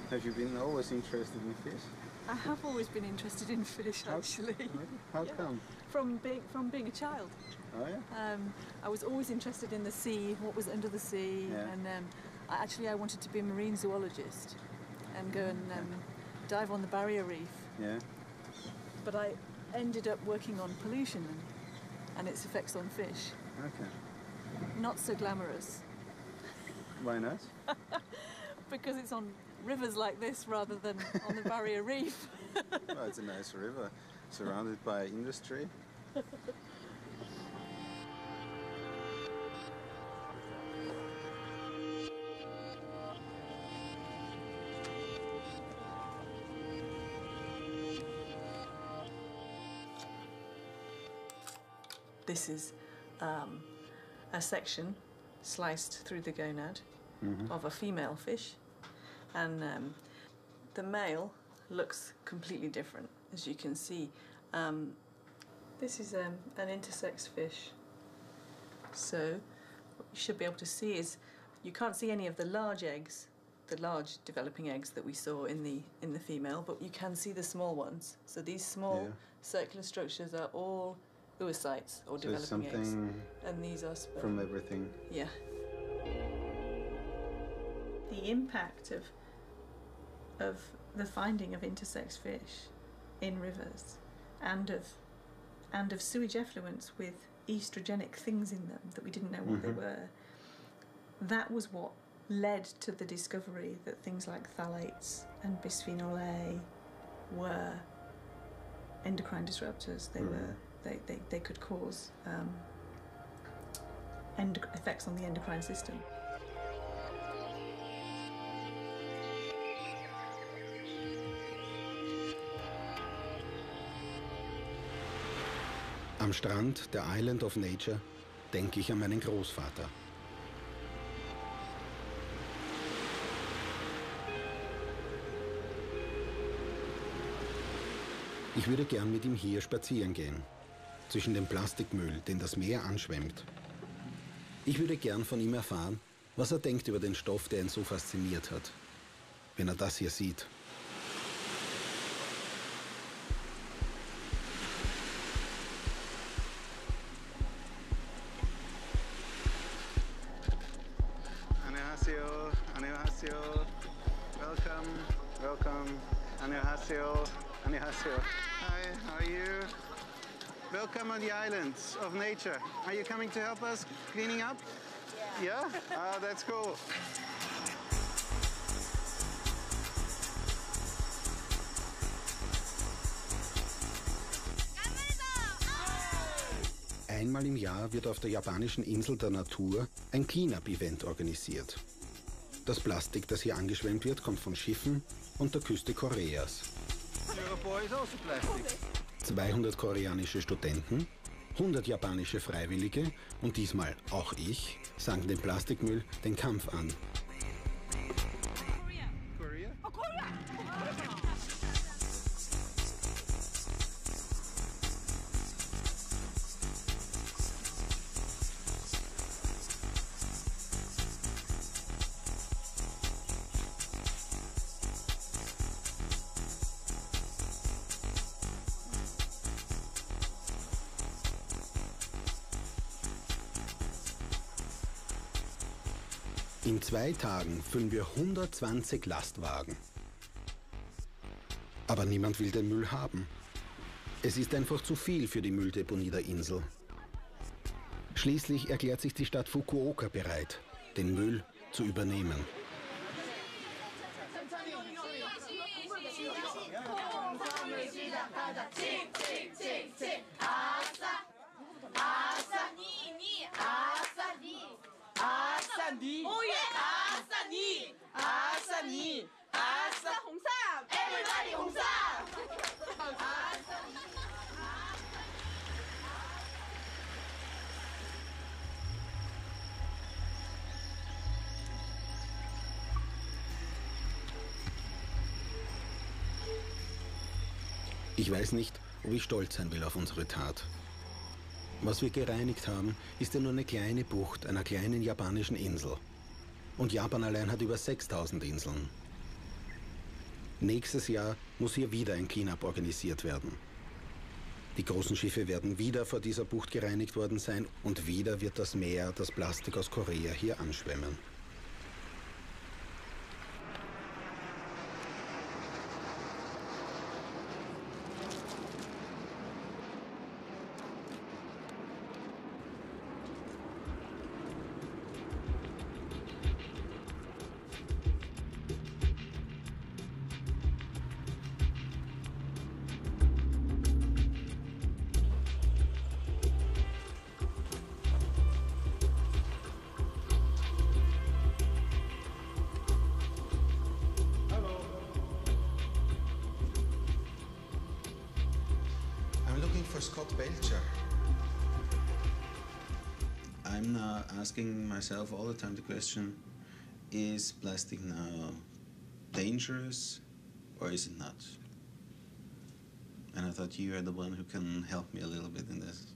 Have you been always interested in fish? I have always been interested in fish, actually. How come? From being a child. Oh yeah. I was always interested in the sea, what was under the sea, Yeah. and I wanted to be a marine zoologist and go and dive on the barrier reef. Yeah. But I ended up working on pollution and its effects on fish. Okay. Not so glamorous. Why not? Because it's on rivers like this rather than on the barrier reef. Well, it's a nice river, surrounded by industry. This is a section sliced through the gonad of a female fish, and the male looks completely different, as you can see. This is an intersex fish, so what you should be able to see is you can't see any of the large eggs, the large developing eggs that we saw in the female, but you can see the small ones. So these small circular structures are all oocytes, or So it's developing eggs, something and these are sperm. from everything. Yeah. The impact of the finding of intersex fish in rivers and of sewage effluents with estrogenic things in them that we didn't know what they were, that was what led to the discovery that things like phthalates and bisphenol A were endocrine disruptors. They were they could cause effects on the endocrine system. Am Strand der Island of Nature denke ich an meinen Großvater. Ich würde gern mit ihm hier spazieren gehen, zwischen dem Plastikmüll, den das Meer anschwemmt. Ich würde gern von ihm erfahren, was er denkt über den Stoff, der ihn so fasziniert hat, wenn er das hier sieht. Annyeonghaseyo. Annyeonghaseyo. Hi, how are you? Welcome on the islands of nature. Are you coming to help us cleaning up? Yeah. Yeah? Ah, that's cool. Einmal im Jahr wird auf der japanischen Insel der Natur ein Clean-up-Event organisiert. Das Plastik, das hier angeschwemmt wird, kommt von Schiffen und der Küste Koreas. 200 koreanische Studenten, 100 japanische Freiwillige und diesmal auch ich sagen dem Plastikmüll den Kampf an. In 2 Tagen füllen wir 120 Lastwagen. Aber niemand will den Müll haben. Es ist einfach zu viel für die Mülldeponie der Insel. Schließlich erklärt sich die Stadt Fukuoka bereit, den Müll zu übernehmen. Ich weiß nicht, ob ich stolz sein will auf unsere Tat. Was wir gereinigt haben, ist ja nur eine kleine Bucht einer kleinen japanischen Insel. Und Japan allein hat über 6000 Inseln. Nächstes Jahr muss hier wieder ein Cleanup organisiert werden. Die großen Schiffe werden wieder vor dieser Bucht gereinigt worden sein und wieder wird das Meer das Plastik aus Korea hier anschwemmen. I'm asking myself all the time the question, is plastic now dangerous or is it not? And I thought you are the one who can help me a little bit in this.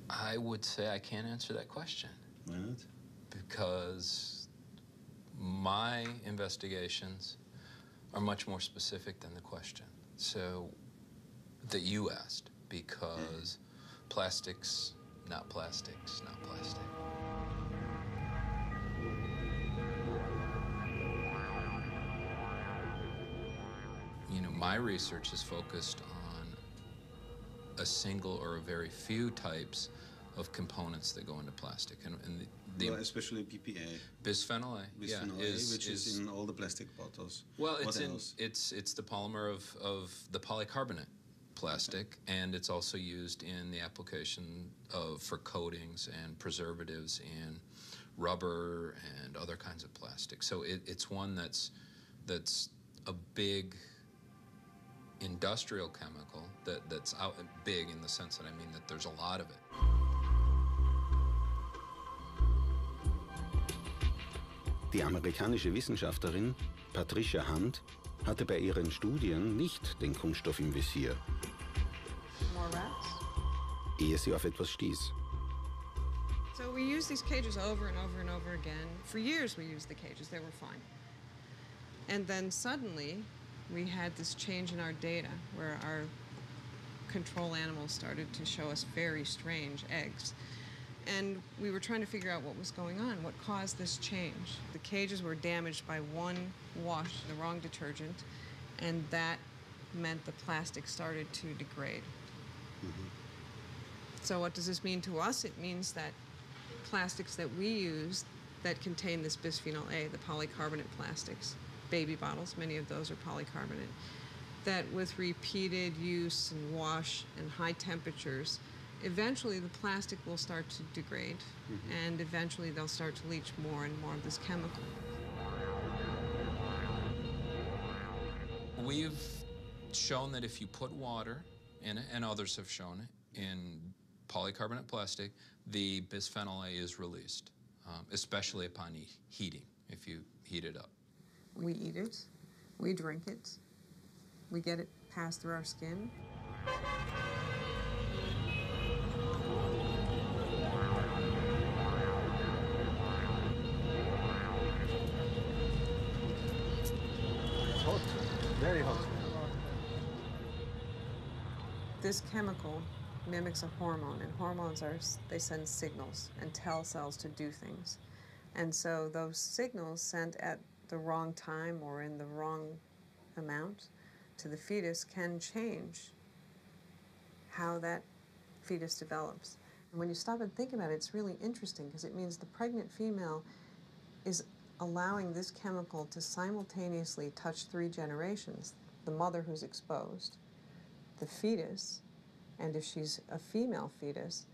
I would say I can't answer that question. Why not? Because my investigations are much more specific than the question. So, that you asked, because plastics, not plastics, not plastic. You know, my research is focused on a single or a very few types of components that go into plastic, and well, especially BPA. Bisphenol A, Bisphenol yeah, A, which is in all the plastic bottles. Well, what else? It's the polymer of the polycarbonate plastic, and it's also used in the application for coatings and preservatives in rubber and other kinds of plastic. So it's one that's a big industrial chemical that's out big in the sense that I mean that there's a lot of it. Die amerikanische Wissenschaftlerin Patricia Hunt hatte bei ihren Studien nicht den Kunststoff im Visier, ehe sie auf etwas stieß. So we use these cages over and over and over again. For years we used the cages, they were fine. And then suddenly we had this change in our data where our control animals started to show us very strange eggs. And we were trying to figure out what was going on, what caused this change. The cages were damaged by one wash, the wrong detergent, and that meant the plastic started to degrade. So what does this mean to us? It means that plastics that we use that contain this bisphenol A, the polycarbonate plastics, baby bottles, many of those are polycarbonate, that with repeated use and wash and high temperatures, eventually the plastic will start to degrade, and eventually they'll start to leach more and more of this chemical. We've shown that if you put water in it, and others have shown it, in polycarbonate plastic, the bisphenol A is released, especially upon heating, if you heat it up. We eat it, we drink it, we get it passed through our skin. It's hot, very hot. This chemical mimics a hormone, and hormones they send signals and tell cells to do things. And so those signals sent at the wrong time or in the wrong amount to the fetus can change how that fetus develops. And when you stop and think about it, it's really interesting because it means the pregnant female is allowing this chemical to simultaneously touch 3 generations: the mother who's exposed, the fetus, and if she's a female fetus,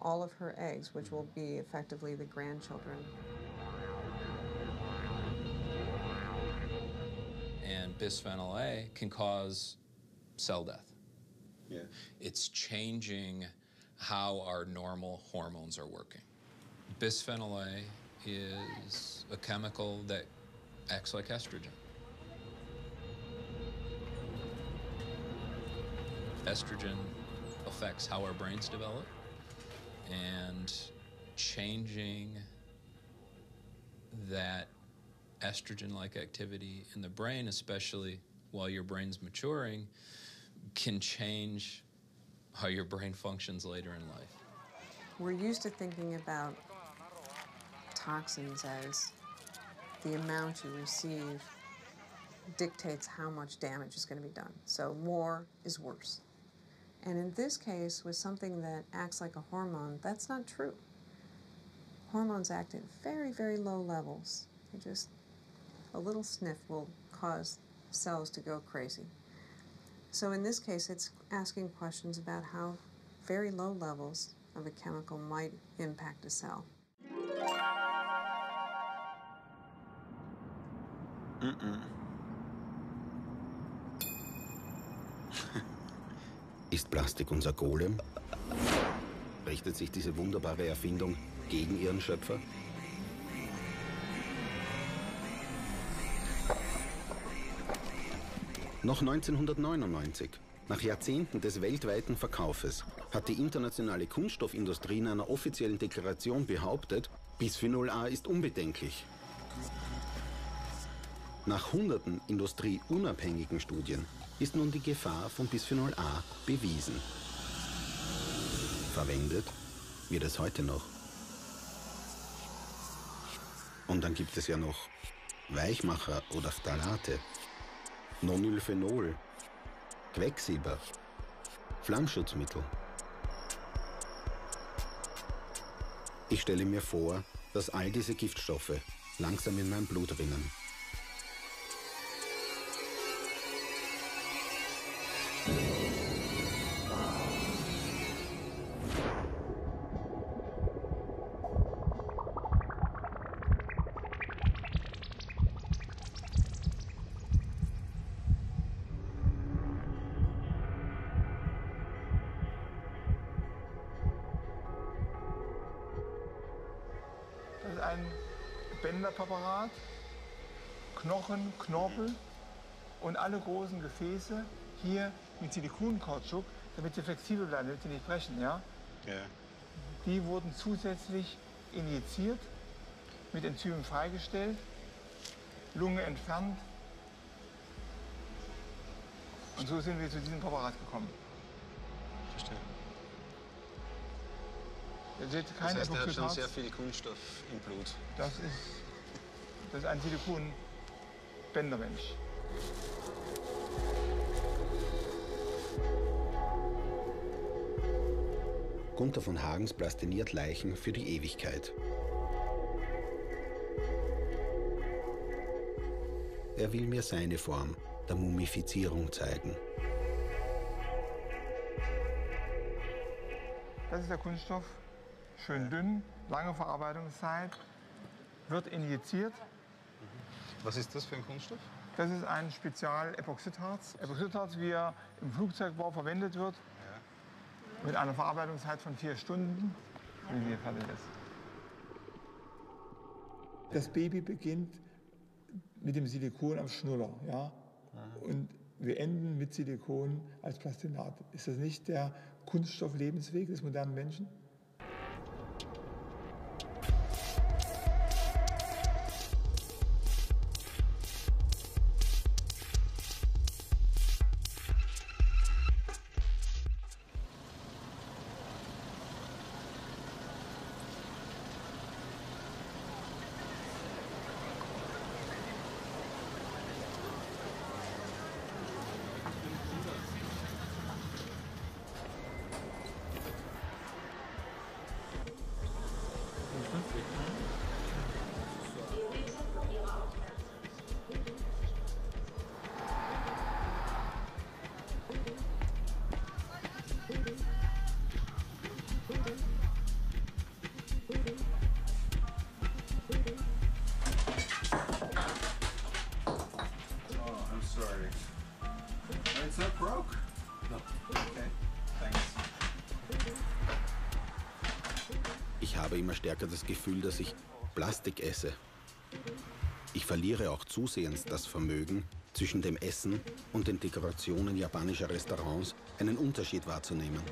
all of her eggs, which will be effectively the grandchildren. And bisphenol A can cause cell death. Yeah. It's changing how our normal hormones are working. Bisphenol A is a chemical that acts like estrogen. Estrogen affects how our brains develop, and changing that estrogen-like activity in the brain, especially while your brain's maturing, can change how your brain functions later in life. We're used to thinking about toxins as the amount you receive dictates how much damage is going to be done. So more is worse. And in this case, with something that acts like a hormone, that's not true. Hormones act at very, very low levels. A little sniff will cause cells to go crazy. So in this case, it's asking questions about how very low levels of a chemical might impact a cell. Ist Plastik unser Golem? Richtet sich diese wunderbare Erfindung gegen ihren Schöpfer? Noch 1999, nach Jahrzehnten des weltweiten Verkaufes, hat die internationale Kunststoffindustrie in einer offiziellen Deklaration behauptet, Bisphenol A ist unbedenklich. Nach hunderten industrieunabhängigen Studien ist nun die Gefahr von Bisphenol A bewiesen. Verwendet wird es heute noch. Und dann gibt es ja noch Weichmacher oder Phthalate, Nonylphenol, Quecksilber, Flammschutzmittel. Ich stelle mir vor, dass all diese Giftstoffe langsam in mein Blut rinnen. Das ist ein Bänderpräparat, Knochen, Knorpel und alle großen Gefäße hier mit Silikonkautschuk, damit sie flexibel bleiben, damit sie nicht brechen. Ja? Ja. Die wurden zusätzlich injiziert, mit Enzymen freigestellt, Lunge entfernt. Und so sind wir zu diesem Präparat gekommen. Verstehe. Ihr seht kein Das heißt, er hat schon Epoxidharz. sehr viel Kunststoff im Blut. Das ist ein Silikonbändermensch. Gunther von Hagens plastiniert Leichen für die Ewigkeit. Er will mir seine Form der Mumifizierung zeigen. Das ist der Kunststoff, schön dünn, lange Verarbeitungszeit, wird injiziert. Was ist das für ein Kunststoff? Das ist ein Spezial-Epoxidharz. Epoxidharz, wie er im Flugzeugbau verwendet wird, mit einer Verarbeitungszeit von 4 Stunden, wie hier fertig ist. Das Baby beginnt mit dem Silikon am Schnuller, ja? Und wir enden mit Silikon als Plastinat. Ist das nicht der Kunststofflebensweg des modernen Menschen? It's not broke? No. Okay, thanks. Ich habe immer stärker das Gefühl, dass ich Plastik esse. Ich verliere auch zusehends das Vermögen, zwischen dem Essen und den Dekorationen japanischer Restaurants einen Unterschied wahrzunehmen.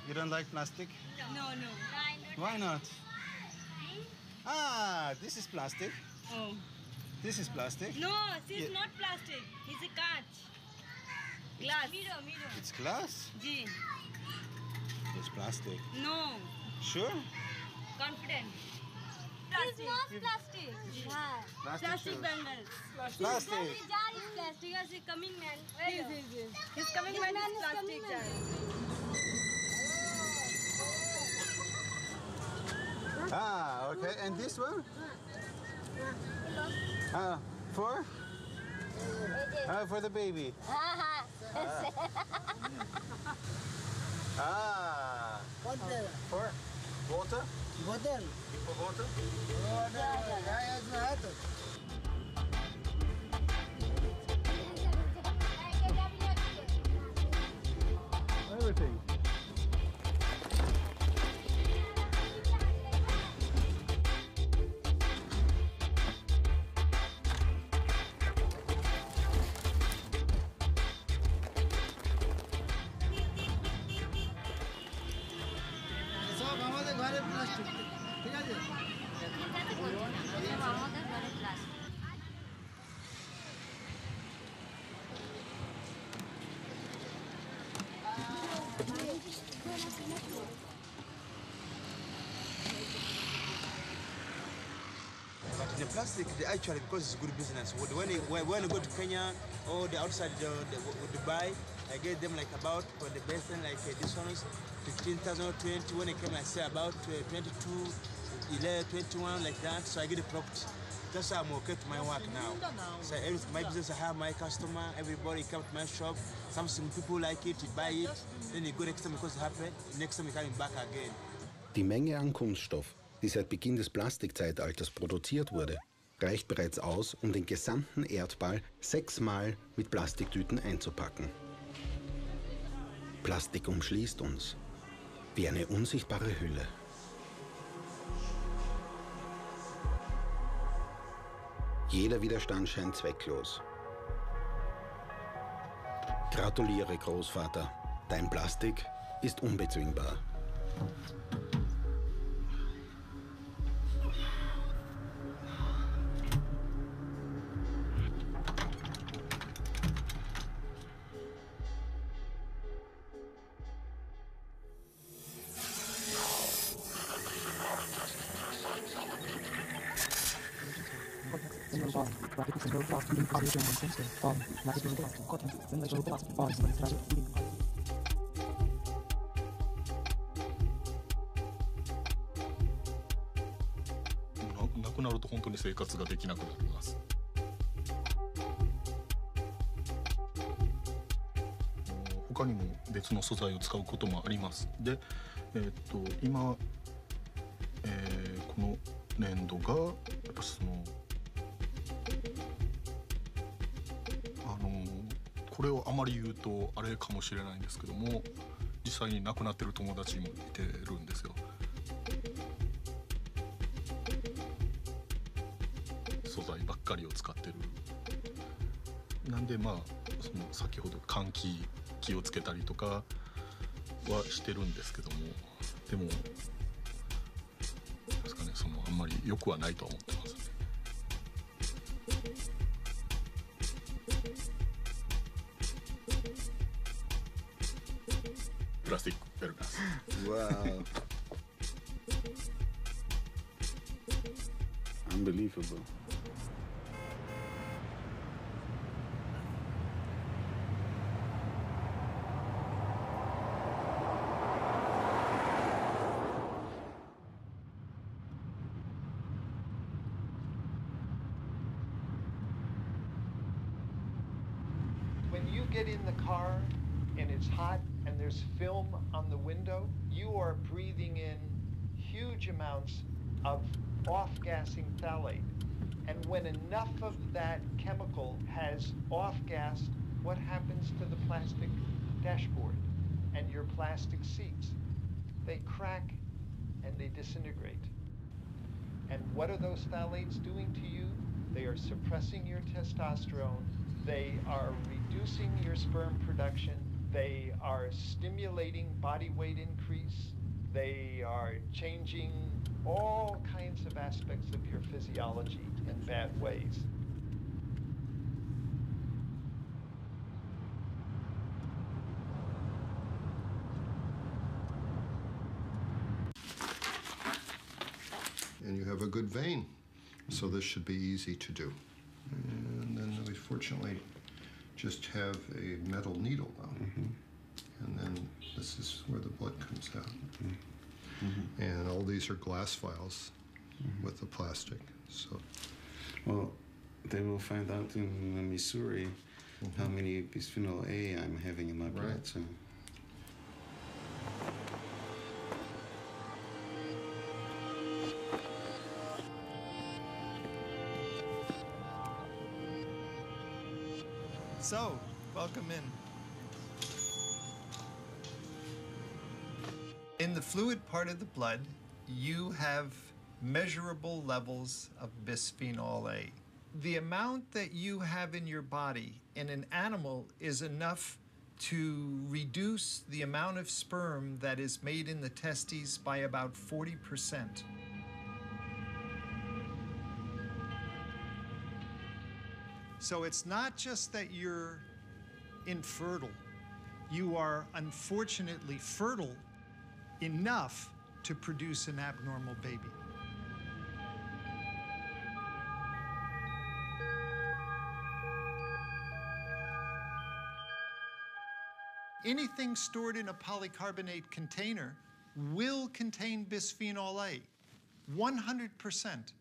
You don't like plastic? No, no. Why not? Ah, this is plastic. Oh. This is plastic. No, this is Yeah. not plastic. It's a catch. Glass. Mirror, mirror. It's glass. Ji. It's plastic. No. Sure? Confident. Plastic. It's not plastic. Yeah. Plastic Plastic shoes. bangles. Plastic. This jar is plastic. As a coming man. Yes. His coming man is plastic jar. Ah, okay. And this one? For? For the baby. For water? Water. For water? Everything. সব আমাদের ঘরে plastic ঠিক আছে But the plastic, actually, because it's good business. When you go to Kenya or the outside Dubai, I get them like about for the basin, like this one is 15,000 or 20. When I came, I say about 22, 11, 21, like that. So I get the profit. That's how I'm okay to my work now. So my business, I have my customer, everybody come to my shop. Some people like it, you buy it, then you go next time because it's happy. Next time you're coming back again. Die Menge an Kunststoff, die seit Beginn des Plastikzeitalters produziert wurde, reicht bereits aus, um den gesamten Erdball 6-mal mit Plastiktüten einzupacken. Plastik umschließt uns, wie eine unsichtbare Hülle. Jeder Widerstand scheint zwecklos. Gratuliere, Großvater. Dein Plastik ist unbezwingbar. なくなると本当に生活ができなくなります。他にも別の素材を使うこともあります。で、今、この粘土がやっぱそのこれをあまり言うとあれかもしれないんですけども、実際に亡くなってる友達もいてるんですよ。素材ばっかりを使ってる。なんでまあその先ほど換気気をつけたりとかはしてるんですけども、でもですかね、そのあんまり良くはないとは思ってますね。プラスティックベルガス。Wow. Unbelievable. When you get in the car and it's hot and there's film on the window, you are breathing in huge amounts of off-gassing phthalate. And when enough of that chemical has off-gassed, what happens to the plastic dashboard and your plastic seats? They crack and they disintegrate. And what are those phthalates doing to you? They are suppressing your testosterone. They are reducing your sperm production. They are stimulating body weight increase. They are changing all kinds of aspects of your physiology in bad ways. And you have a good vein, so this should be easy to do. And then we fortunately just have a metal needle now. And then this is where the blood comes out. And all these are glass vials with the plastic. So, well, they will find out in Missouri how many bisphenol A I'm having in my blood. Right. So. So, welcome in. In the fluid part of the blood, you have measurable levels of bisphenol A. The amount that you have in your body in an animal is enough to reduce the amount of sperm that is made in the testes by about 40%. So it's not just that you're infertile. You are unfortunately fertile enough to produce an abnormal baby. Anything stored in a polycarbonate container will contain bisphenol A, 100%.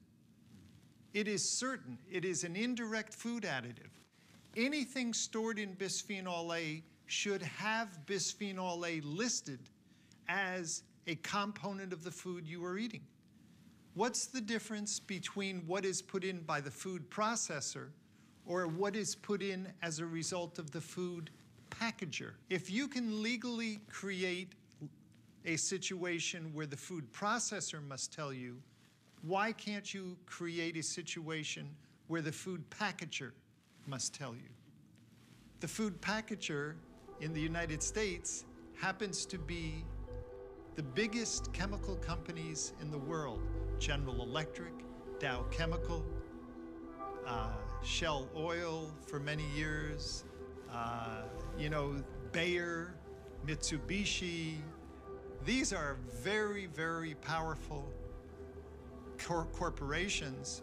It is certain. It is an indirect food additive. Anything stored in bisphenol A should have bisphenol A listed as a component of the food you are eating. What's the difference between what is put in by the food processor or what is put in as a result of the food packager? If you can legally create a situation where the food processor must tell you, why can't you create a situation where the food packager must tell you? The food packager in the United States happens to be the biggest chemical companies in the world: General Electric, Dow Chemical, Shell Oil for many years, Bayer, Mitsubishi. These are very, very powerful corporations,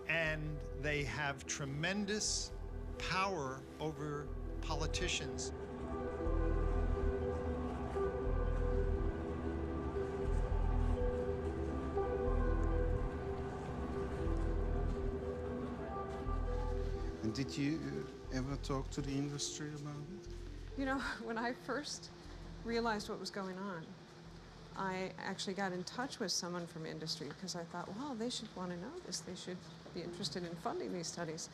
and they have tremendous power over politicians. And did you ever talk to the industry about it? You know, when I first realized what was going on, I actually got in touch with someone from industry because I thought, well, they should want to know this. They should be interested in funding these studies.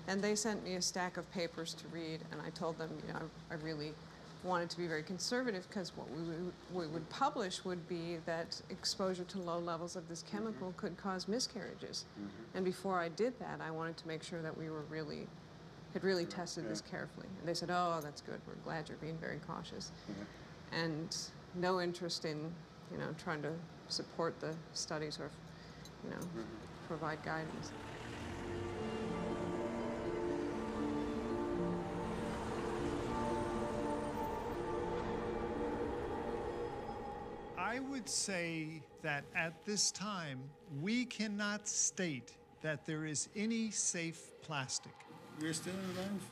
And they sent me a stack of papers to read, and I told them, you know, I really wanted to be very conservative because what we would publish would be that exposure to low levels of this chemical could cause miscarriages. And before I did that, I wanted to make sure that we were had really tested this carefully. And they said, oh, that's good. We're glad you're being very cautious. And no interest in, you know, trying to support the studies or, you know, provide guidance. I would say that at this time, we cannot state that there is any safe plastic. We're still alive.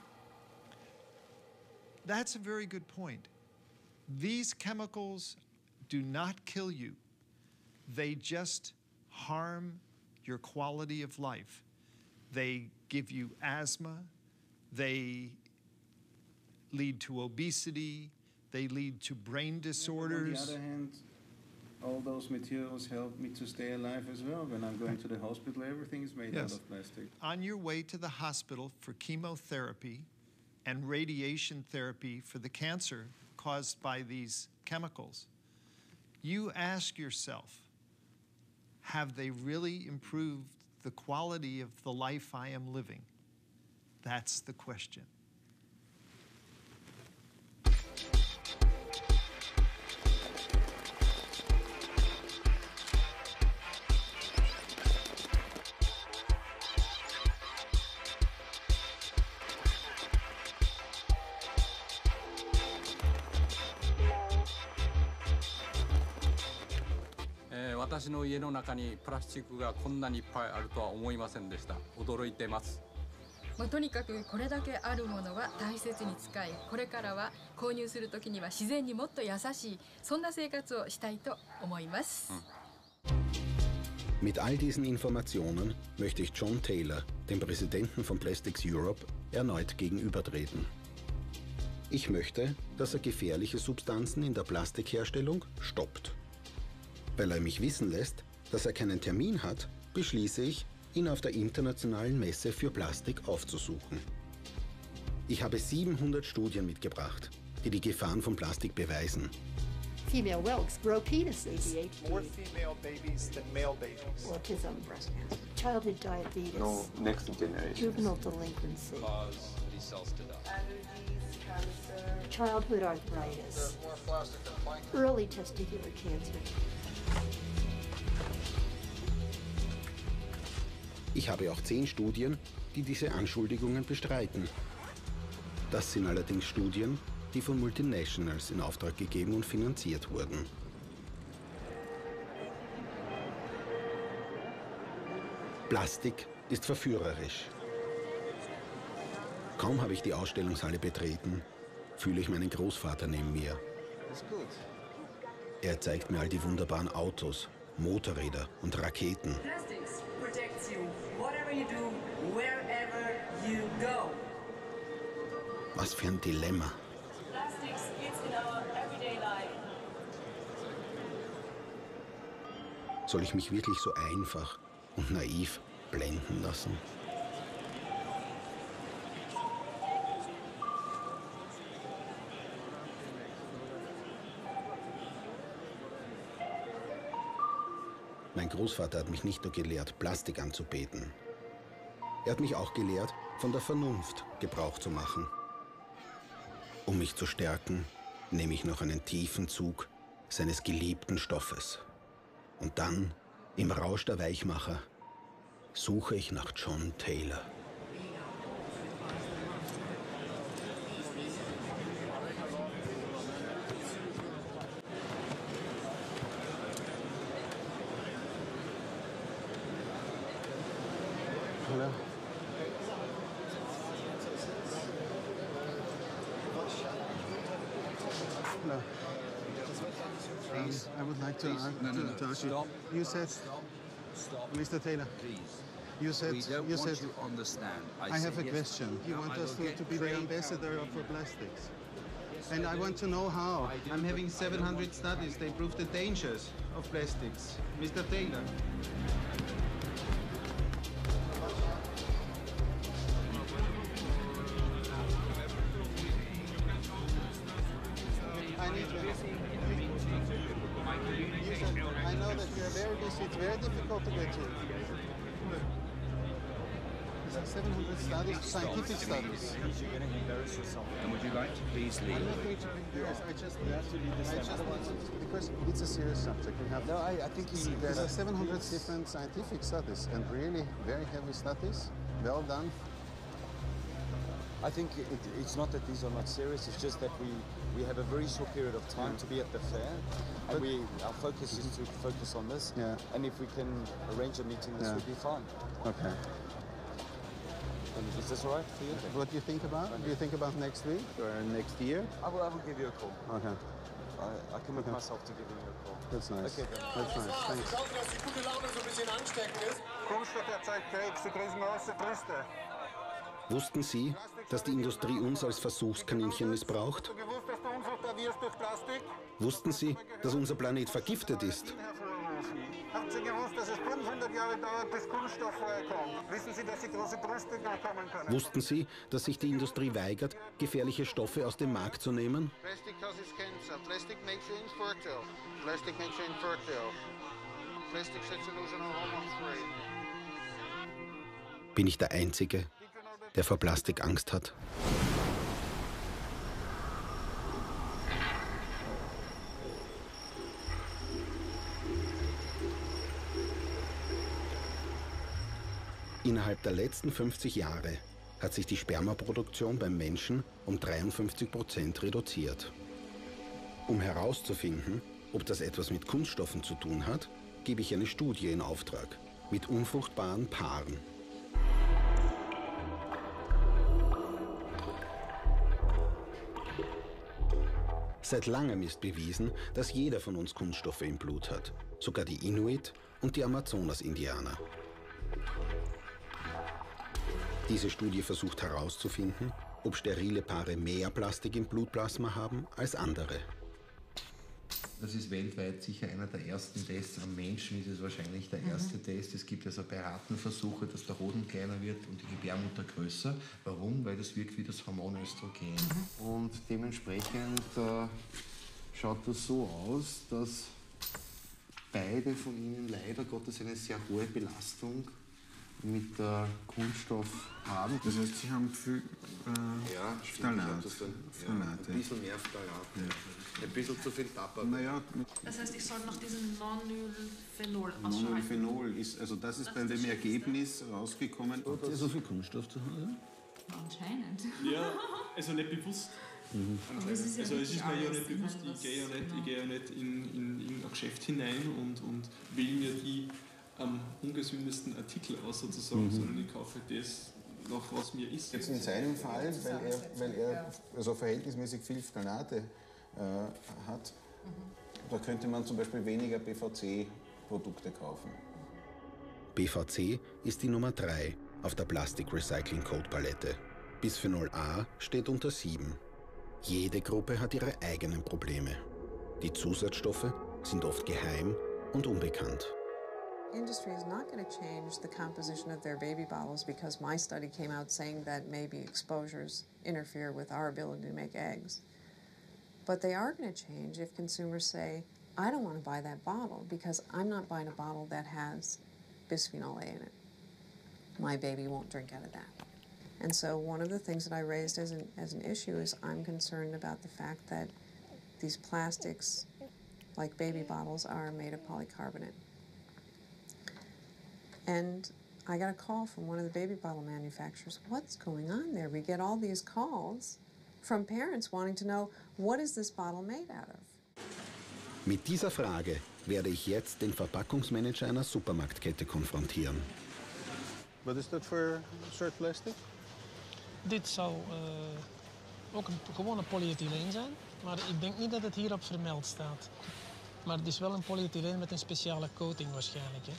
That's a very good point. These chemicals do not kill you. They just harm your quality of life. They give you asthma. They lead to obesity. They lead to brain disorders. On the other hand, all those materials help me to stay alive as well. When I'm going to the hospital, everything is made out of plastic. On your way to the hospital for chemotherapy and radiation therapy for the cancer caused by these chemicals, you ask yourself, have they really improved the quality of the life I am living? That's the question. 私の家の中にプラスチックがこんなにいっぱいあるとは思いませんでした。驚いてます。とにかくこれだけあるものは大切に使い、これからは購入するときには自然にもっと優しい、そんな生活をしたいと思います。Mit all diesen Informationen möchte ich John Taylor, dem Präsidenten von Plastics Europe, erneut gegenübertreten. Ich möchte, dass er gefährliche Substanzen in der Plastikherstellung stoppt. Weil er mich wissen lässt, dass er keinen Termin hat, beschließe ich, ihn auf der internationalen Messe für Plastik aufzusuchen. Ich habe 700 Studien mitgebracht, die die Gefahren von Plastik beweisen. Female whelks grow penises. More female babies than male babies. Autism, breast cancer, childhood diabetes, No next generation. juvenile delinquency, Cause these cells to die. Allergies, cancer. childhood arthritis, There's more plastic than plankton. early testicular cancer. Ich habe auch 10 Studien, die diese Anschuldigungen bestreiten. Das sind allerdings Studien, die von Multinationals in Auftrag gegeben und finanziert wurden. Plastik ist verführerisch. Kaum habe ich die Ausstellungshalle betreten, fühle ich meinen Großvater neben mir. Ist gut. Er zeigt mir all die wunderbaren Autos, Motorräder und Raketen. Plastics protects you, whatever you do, wherever you go. Was für ein Dilemma. Plastics, it's in our everyday life. Soll ich mich wirklich so einfach und naiv blenden lassen? Mein Großvater hat mich nicht nur gelehrt, Plastik anzubeten. Er hat mich auch gelehrt, von der Vernunft Gebrauch zu machen. Um mich zu stärken, nehme ich noch einen tiefen Zug seines geliebten Stoffes. Und dann, im Rausch der Weichmacher, suche ich nach John Taylor. I would like to ask you. You said, Mr. Taylor. Please. You said. You said. You understand. I have a question. You want us to be the ambassador for plastics, and I want to know how. I'm having 700 studies. They prove the dangers of plastics. Mr. Taylor. I know that you're very busy. It's very difficult to get to. These are 700 studies, scientific studies. You're going to embarrass yourself. And would you like to please leave? I'm not going to leave. Yes, I just have to leave this. Because it's a serious subject. We have. No, I think there's 700 different scientific studies and really very heavy studies. Well done. I think it's not that these are not serious, it's just that we have a very short period of time to be at the fair, and our focus is to focus on this, and if we can arrange a meeting, this would be fine. Okay. And is this all right for you? What do you think about? Do you think about next week or next year? I will give you a call. Okay. I commit myself to giving you a call. That's nice. Okay, then. That's nice. Thanks. Sie glauben, dass die gute Laune so ein bisschen ansteckend ist? Kunststoff erzeugt Krebs, sie kriegen große Brüste. Wussten Sie, dass die Industrie uns als Versuchskaninchen missbraucht? Hast du gewusst, dass du unfruchtbar wirst durch Plastik? Wussten Sie, dass unser Planet vergiftet ist? Habt ihr gewusst, dass es 500 Jahre dauert, bis Kunststoff vorkommt? Wissen Sie, dass Sie große Brüste bekommen können? Wussten Sie, dass sich die Industrie weigert, gefährliche Stoffe aus dem Markt zu nehmen? Plastic causes cancer. Plastic makes you infertile. Plastic makes you infertile. Plastic sets illusional hormones free. Bin ich der Einzige, der vor Plastik Angst hat? Innerhalb der letzten 50 Jahre hat sich die Spermaproduktion beim Menschen um 53% reduziert. Um herauszufinden, ob das etwas mit Kunststoffen zu tun hat, gebe ich eine Studie in Auftrag mit unfruchtbaren Paaren. Seit langem ist bewiesen, dass jeder von uns Kunststoffe im Blut hat, sogar die Inuit und die Amazonas-Indianer. Diese Studie versucht herauszufinden, ob sterile Paare mehr Plastik im Blutplasma haben als andere. Das ist weltweit sicher einer der ersten Tests. Am Menschen ist es wahrscheinlich der erste Test. Es gibt also bei Ratenversuche, dass der Hoden kleiner wird und die Gebärmutter größer. Warum? Weil das wirkt wie das Hormon Östrogen. Und dementsprechend schaut das so aus, dass beide von ihnen leider Gottes eine sehr hohe Belastung mit Kunststoff haben. Das heißt, Sie haben viel Phthalat. Ein bisschen mehr Phthalat. Ja. Ein bisschen zu viel Papa. Naja, das heißt, ich soll nach diesem Nonylphenol ausschalten. Nonylphenol ist, also das ist bei dem Ergebnis rausgekommen. Habt ihr so viel Kunststoff zu Hause? Anscheinend. Ja, also nicht bewusst. Aber es ist ja also es ist mir ja nicht bewusst, ich ich gehe ja nicht in ein Geschäft hinein und wähle mir die am ungesündesten Artikel aus sozusagen, sondern ich kaufe das, nach was mir ist. Jetzt in seinem Fall, weil er also verhältnismäßig viel Phthalate hat, da könnte man zum Beispiel weniger PVC-Produkte kaufen. PVC ist die Nummer 3 auf der Plastic Recycling Code Palette. Bisphenol A steht unter 7. Jede Gruppe hat ihre eigenen Probleme. Die Zusatzstoffe sind oft geheim und unbekannt. Industry is not going to change the composition of their baby bottles because my study came out saying that maybe exposures interfere with our ability to make eggs. But they are going to change if consumers say, I don't want to buy that bottle because I'm not buying a bottle that has bisphenol A in it. My baby won't drink out of that. And so one of the things that I raised as an issue is I'm concerned about the fact that these plastics, like baby bottles, are made of polycarbonate. And I got a call from one of the baby bottle manufacturers. What's going on there? We get all these calls from parents wanting to know, what is this bottle made out of? Mit dieser Frage werde ich jetzt den Verpackungsmanager einer Supermarktkette konfrontieren. What is that for short plastic? Dit zou ook een gewone polyethyleen zijn, maar ik denk niet dat het hierop vermeld staat. Maar het is wel een polyethyleen met een speciale coating waarschijnlijk. Hè?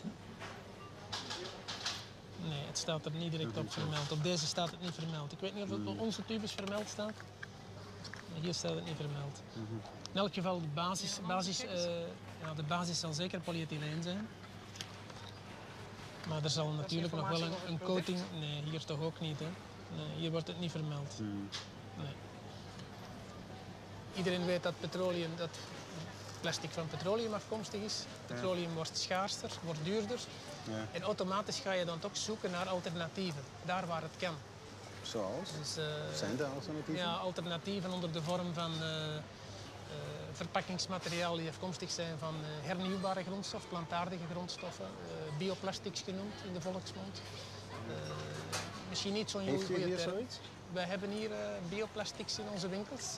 Nee, het staat er niet direct op vermeld. Op deze staat het niet vermeld. Ik weet niet of het op onze tubes vermeld staat. Maar hier staat het niet vermeld. In elk geval, de basis zal zeker polyethyleen zijn. Maar er zal natuurlijk nog wel een coating... Nee, hier toch ook niet. Hè? Nee, hier wordt het niet vermeld. Nee. Iedereen weet dat plastic van petroleum afkomstig is. Petroleum wordt schaarster, wordt duurder. Ja. En automatisch ga je dan toch zoeken naar alternatieven, daar waar het kan. Zoals? Dus, zijn er alternatieven? Ja, alternatieven onder de vorm van verpakkingsmateriaal die afkomstig zijn van hernieuwbare grondstof, plantaardige grondstoffen, bioplastics genoemd in de volksmond. Misschien niet zo'n goede term. Heeft u hier zoiets? Wij hebben hier bioplastics in onze winkels.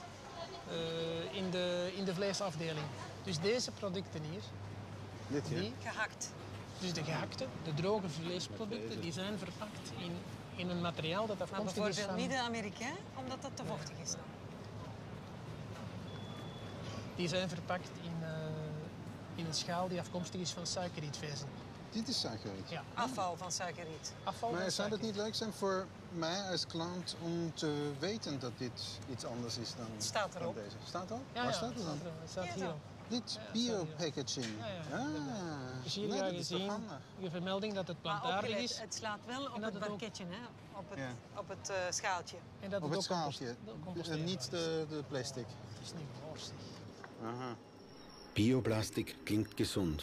In de vleesafdeling. Dus deze producten hier. Dit hier? Die, gehakt. Dus de gehakte, de droge vleesproducten, die zijn verpakt in een materiaal dat afkomstig is van... Maar bijvoorbeeld niet de Amerikaan, omdat dat te vochtig is dan? Die zijn verpakt in een schaal die afkomstig is van suikerrietvezel. Dit is suikerriet? Ja. Afval van suikerriet. Maar zou het niet leuk zijn voor mij als klant om te weten dat dit iets anders is dan, staat erop. Dan deze? Staat al? Ja, waar staat het dan? Het staat hier op. Dit bio-packaging. Dus hier ga je zien de vermelding dat het plantaardig is. Het slaat wel op het banketje, hè? Op het schaaltje. En dat op het schaaltje, niet de plastic. Het is niet borstig. Aha. Bioplastik klingt gesund.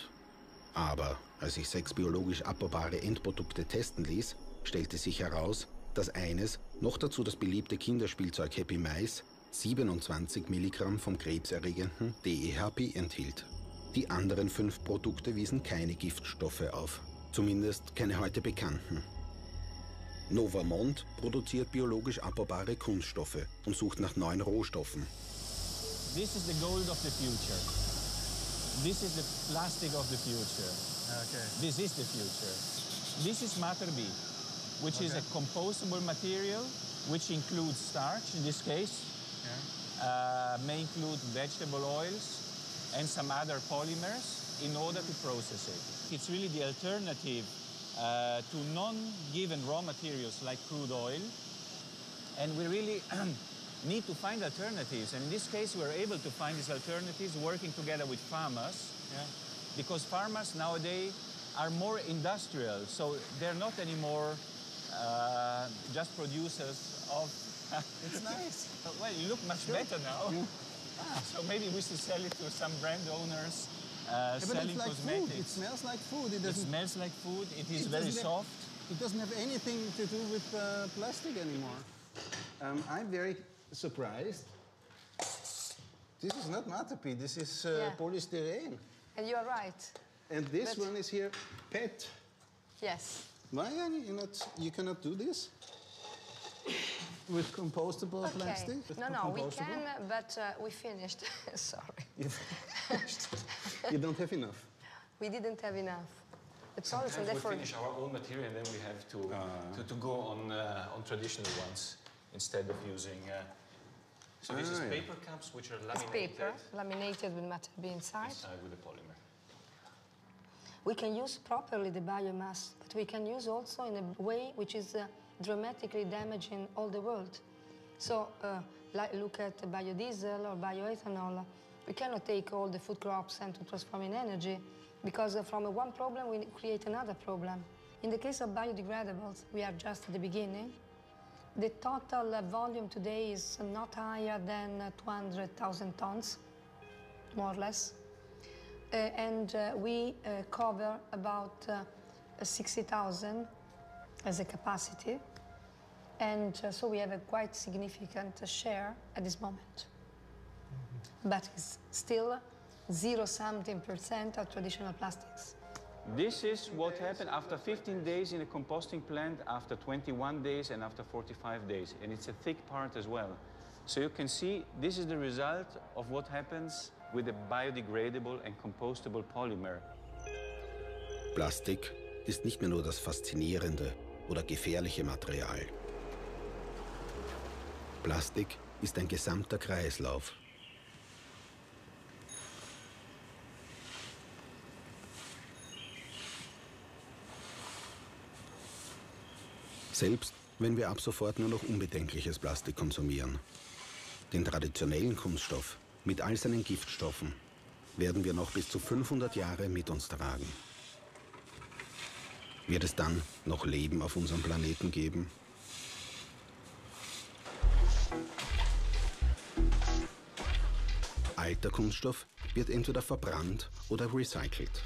Aber als ich 6 biologisch abbaubare Endprodukte testen ließ, stellte sich heraus, dass eines, noch dazu das beliebte Kinderspielzeug Happy Mais, 27 Milligramm vom krebserregenden DEHP enthielt. Die anderen 5 Produkte wiesen keine Giftstoffe auf, zumindest keine heute bekannten. Novamont produziert biologisch abbaubare Kunststoffe und sucht nach neuen Rohstoffen. This is the gold of the future. This is the plastic of the future. Okay. This is the future. This is Matter B, which is a compostable material which includes starch in this case. May include vegetable oils and some other polymers in order to process it. It's really the alternative to non-given raw materials like crude oil. And we really need to find alternatives. And in this case, we're able to find these alternatives working together with farmers. Because farmers nowadays are more industrial. So they're not anymore just producers of... It's nice. Well, you look much better now. So maybe we should sell it to some brand owners selling like cosmetics. Food. It smells like food. It smells like food. It is very soft. It doesn't have anything to do with plastic anymore. I'm very surprised. This is not Matapi. This is polystyrene. And you're right. And this one is here PET. Yes. Why you cannot do this? With compostable plastic? No, we can, but we finished. Sorry. You finished? You don't have enough? We didn't have enough. Sometimes we finish our own material and then we have to go on traditional ones instead of using... So this is paper cups which are laminated. It's paper, laminated with Matter B inside. Inside with the polymer. We can use properly the biomass, but we can use also in a way which is dramatically damaging all the world. So look at biodiesel or bioethanol. We cannot take all the food crops and to transform in energy, because from one problem we create another problem. In the case of biodegradables, we are just at the beginning. The total volume today is not higher than 200,000 tons, more or less. And we cover about 60,000 as a capacity. And so we have a quite significant share at this moment. But it's still 0-something% of traditional plastics. This is what happened after 15 days in a composting plant, after 21 days and after 45 days. And it's a thick part as well. So you can see this is the result of what happens with a biodegradable and compostable polymer. Plastik ist nicht mehr nur das faszinierende oder gefährliche Material. Plastik ist ein gesamter Kreislauf. Selbst wenn wir ab sofort nur noch unbedenkliches Plastik konsumieren. Den traditionellen Kunststoff mit all seinen Giftstoffen werden wir noch bis zu 500 Jahre mit uns tragen. Wird es dann noch Leben auf unserem Planeten geben? Alter Kunststoff wird entweder verbrannt oder recycelt.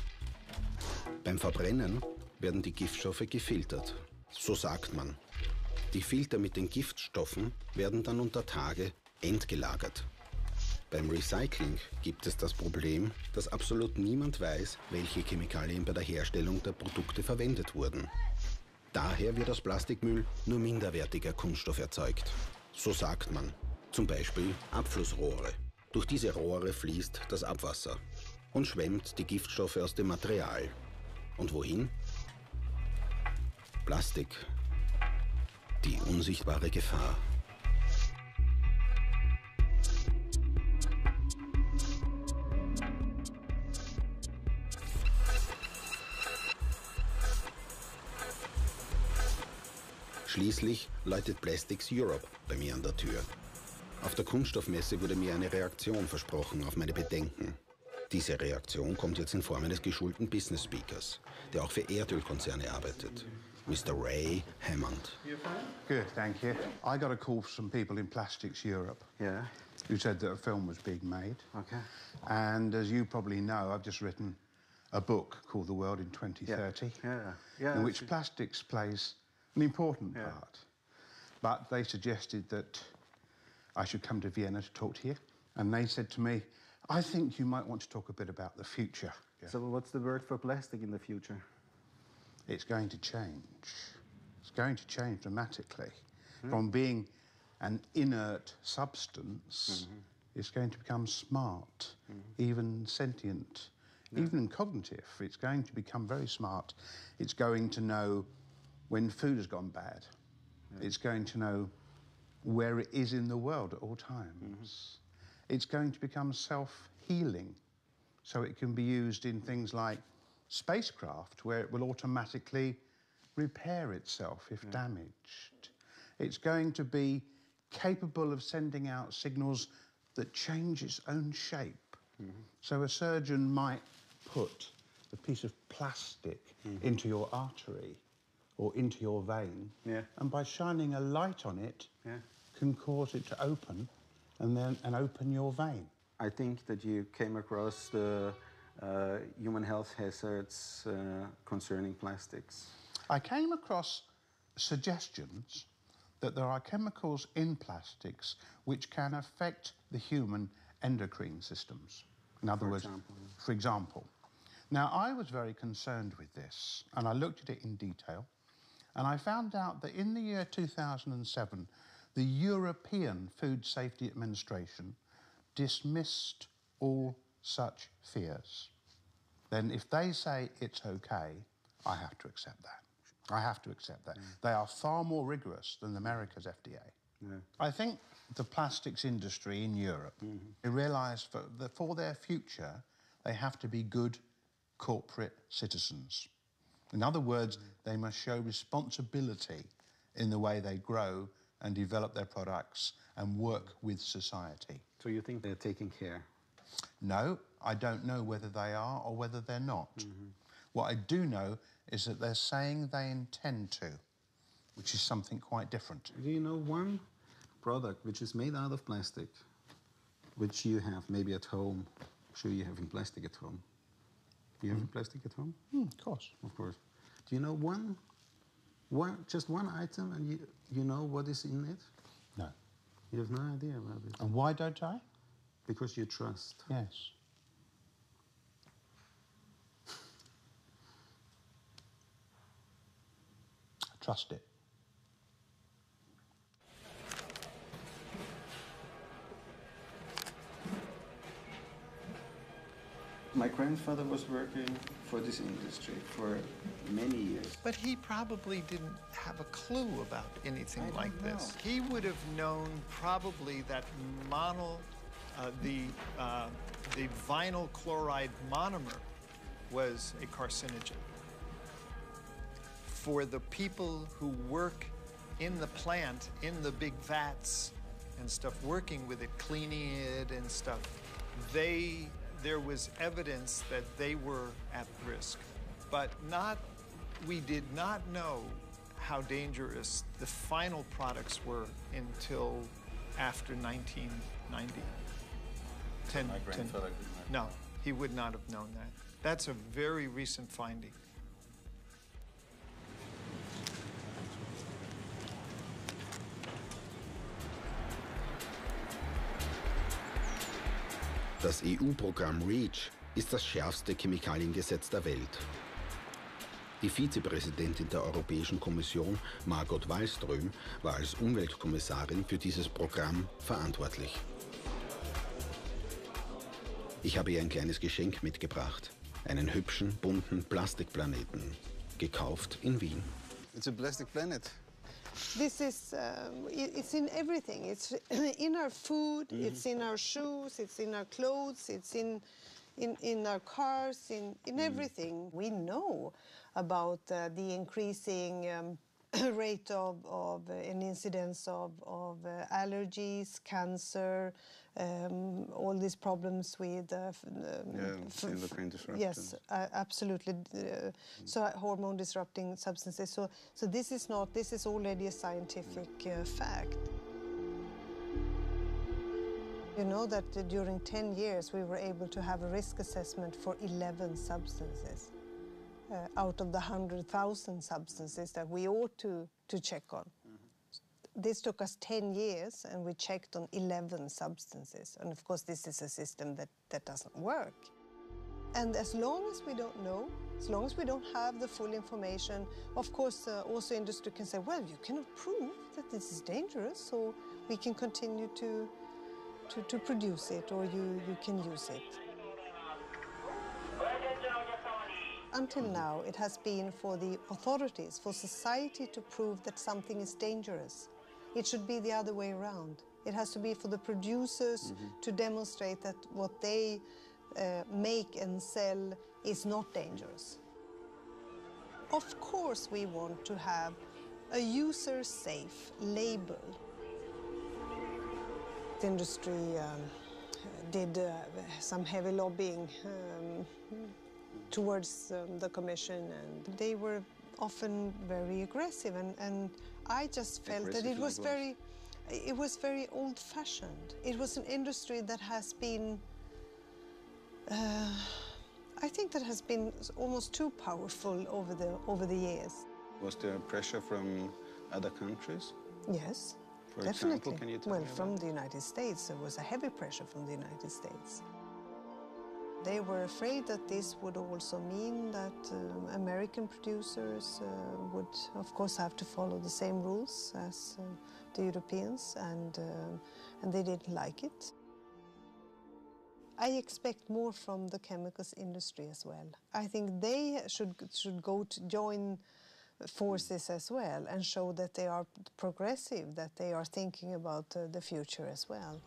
Beim Verbrennen werden die Giftstoffe gefiltert. So sagt man. Die Filter mit den Giftstoffen werden dann unter Tage entgelagert. Beim Recycling gibt es das Problem, dass absolut niemand weiß, welche Chemikalien bei der Herstellung der Produkte verwendet wurden. Daher wird aus Plastikmüll nur minderwertiger Kunststoff erzeugt. So sagt man. Zum Beispiel Abflussrohre. Durch diese Rohre fließt das Abwasser und schwemmt die Giftstoffe aus dem Material. Und wohin? Plastik. Die unsichtbare Gefahr. Schließlich läutet Plastics Europe bei mir an der Tür. Auf der Kunststoffmesse wurde mir eine Reaktion versprochen auf meine Bedenken. Diese Reaktion kommt jetzt in Form eines geschulten Business Speakers, der auch für Erdölkonzerne arbeitet. Mr. Ray Hammond. Good, thank you. I got a call from some people in Plastics Europe. Yeah. Who said that a film was being made. Okay. And as you probably know, I've just written a book called The World in 2030. Yeah. In which plastics plays an important part. But they suggested that I should come to Vienna to talk to you. And they said to me, I think you might want to talk a bit about the future. So what's the word for plastic in the future? It's going to change. It's going to change dramatically. From being an inert substance, it's going to become smart, even sentient, even cognitive. It's going to become very smart. It's going to know when food has gone bad. It's going to know where it is in the world at all times. It's going to become self-healing, so it can be used in things like spacecraft, where it will automatically repair itself if damaged. It's going to be capable of sending out signals that change its own shape. So a surgeon might put a piece of plastic into your artery or into your vein, and by shining a light on it, can cause it to open and open your vein. I think that you came across the human health hazards concerning plastics. I came across suggestions that there are chemicals in plastics which can affect the human endocrine systems. In other words, for example. Now, I was very concerned with this, and I looked at it in detail, and I found out that in the year 2007, the European Food Safety Administration dismissed all such fears. Then if they say it's okay, I have to accept that. I have to accept that. They are far more rigorous than America's FDA. I think the plastics industry in Europe, they realise that for their future, they have to be good corporate citizens. In other words, they must show responsibility in the way they grow and develop their products and work with society. So you think they're taking care? No, I don't know whether they are or whether they're not. What I do know is that they're saying they intend to, which is something quite different. Do you know one product which is made out of plastic, which you have maybe at home? I'm sure you have in plastic at home. You have plastic at home? Of course. Of course. Do you know just one item and you know what is in it? No. You have no idea about it? And why don't I? Because you trust. Yes. I trust it. My grandfather was working for this industry for many years. But he probably didn't have a clue about anything like this. He would have known probably that the vinyl chloride monomer was a carcinogen. For the people who work in the plant, in the big vats and stuff, working with it, cleaning it and stuff, there was evidence that they were at risk. But we did not know how dangerous the final products were until after 1990. My grandfather could not. No, he would not have known that. That's a very recent finding. Das EU-Programm REACH ist das schärfste Chemikaliengesetz der Welt. Die Vizepräsidentin der Europäischen Kommission, Margot Wallström, war als Umweltkommissarin für dieses Programm verantwortlich. Ich habe ihr ein kleines Geschenk mitgebracht. Einen hübschen, bunten Plastikplaneten. Gekauft in Wien. It's a plastic planet. This is, it's in everything. It's in our food, it's in our shoes, it's in our clothes, it's in our cars, in everything. We know about the increasing rate of an incidence of allergies, cancer, all these problems with endocrine disruptions. Yes, absolutely. So hormone disrupting substances. So this is already a scientific fact. You know that during 10 years we were able to have a risk assessment for 11 substances out of the 100,000 substances that we ought to check on. This took us 10 years and we checked on 11 substances. And of course this is a system that doesn't work. And as long as we don't know, as long as we don't have the full information, of course also industry can say, well, you cannot prove that this is dangerous, so we can continue to produce it, or you can use it. Until now, it has been for the authorities, for society to prove that something is dangerous. It should be the other way around. It has to be for the producers to demonstrate that what they make and sell is not dangerous. Of course, we want to have a user-safe label. The industry did some heavy lobbying towards the Commission, and they were often very aggressive, and I just felt that it was very old-fashioned. It was an industry that has been, I think that has been almost too powerful over the years. Was there pressure from other countries? Yes, For definitely. example, can you tell me from about? the United States, there was a heavy pressure from the United States. They were afraid that this would also mean that American producers would, of course, have to follow the same rules as the Europeans, and they didn't like it. I expect more from the chemicals industry as well. I think they should go to join forces as well and show that they are progressive, that they are thinking about the future as well.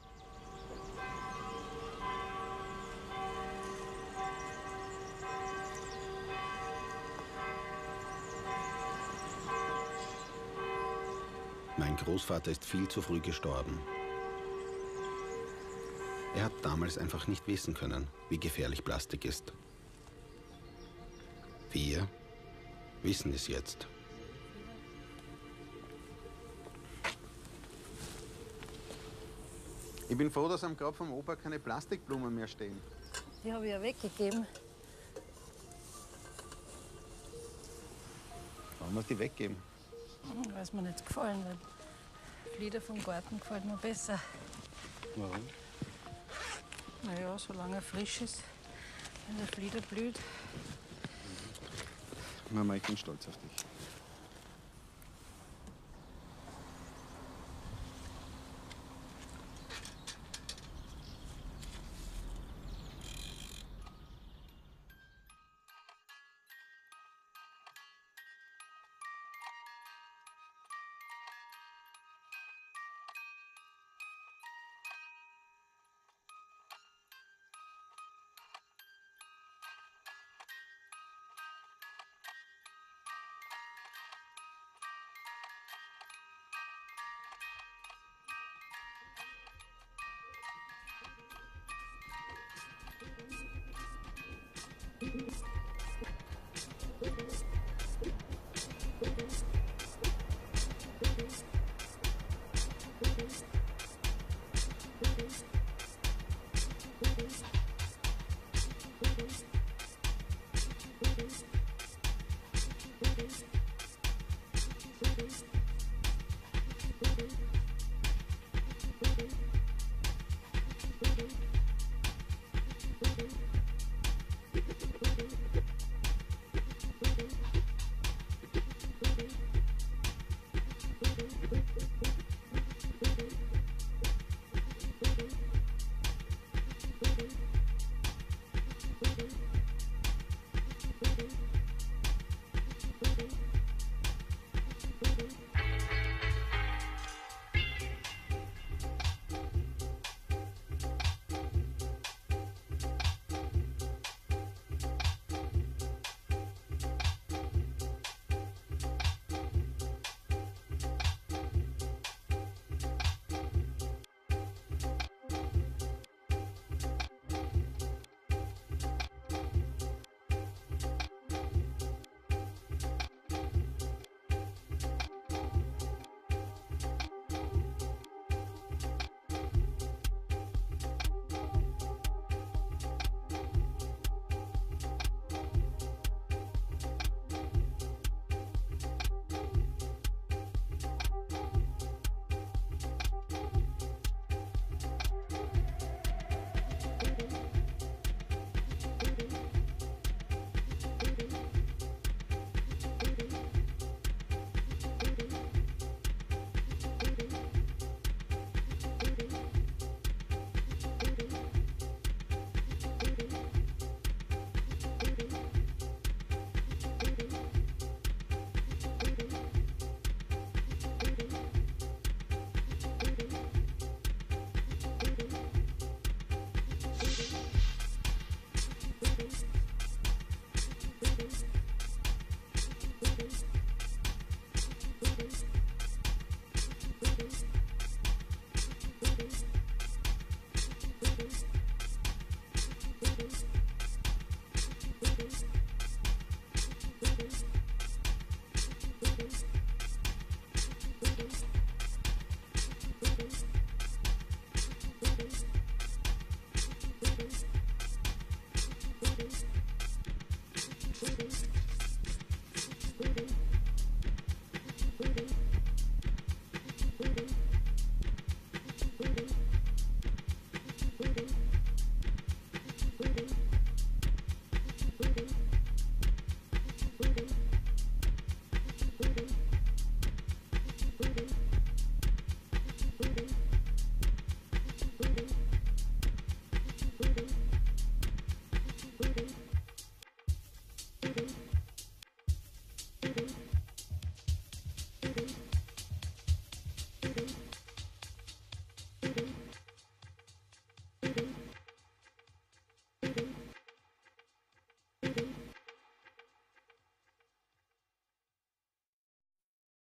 Mein Großvater ist viel zu früh gestorben. Er hat damals einfach nicht wissen können, wie gefährlich Plastik ist. Wir wissen es jetzt. Ich bin froh, dass am Grab vom Opa keine Plastikblumen mehr stehen. Die habe ich ja weggegeben. Warum muss die weggeben? Weil es mir nicht gefallen hat. Flieder vom Garten gefällt mir besser. Warum? Naja, solange er frisch ist, wenn der Flieder blüht. Mama, ich bin stolz auf dich.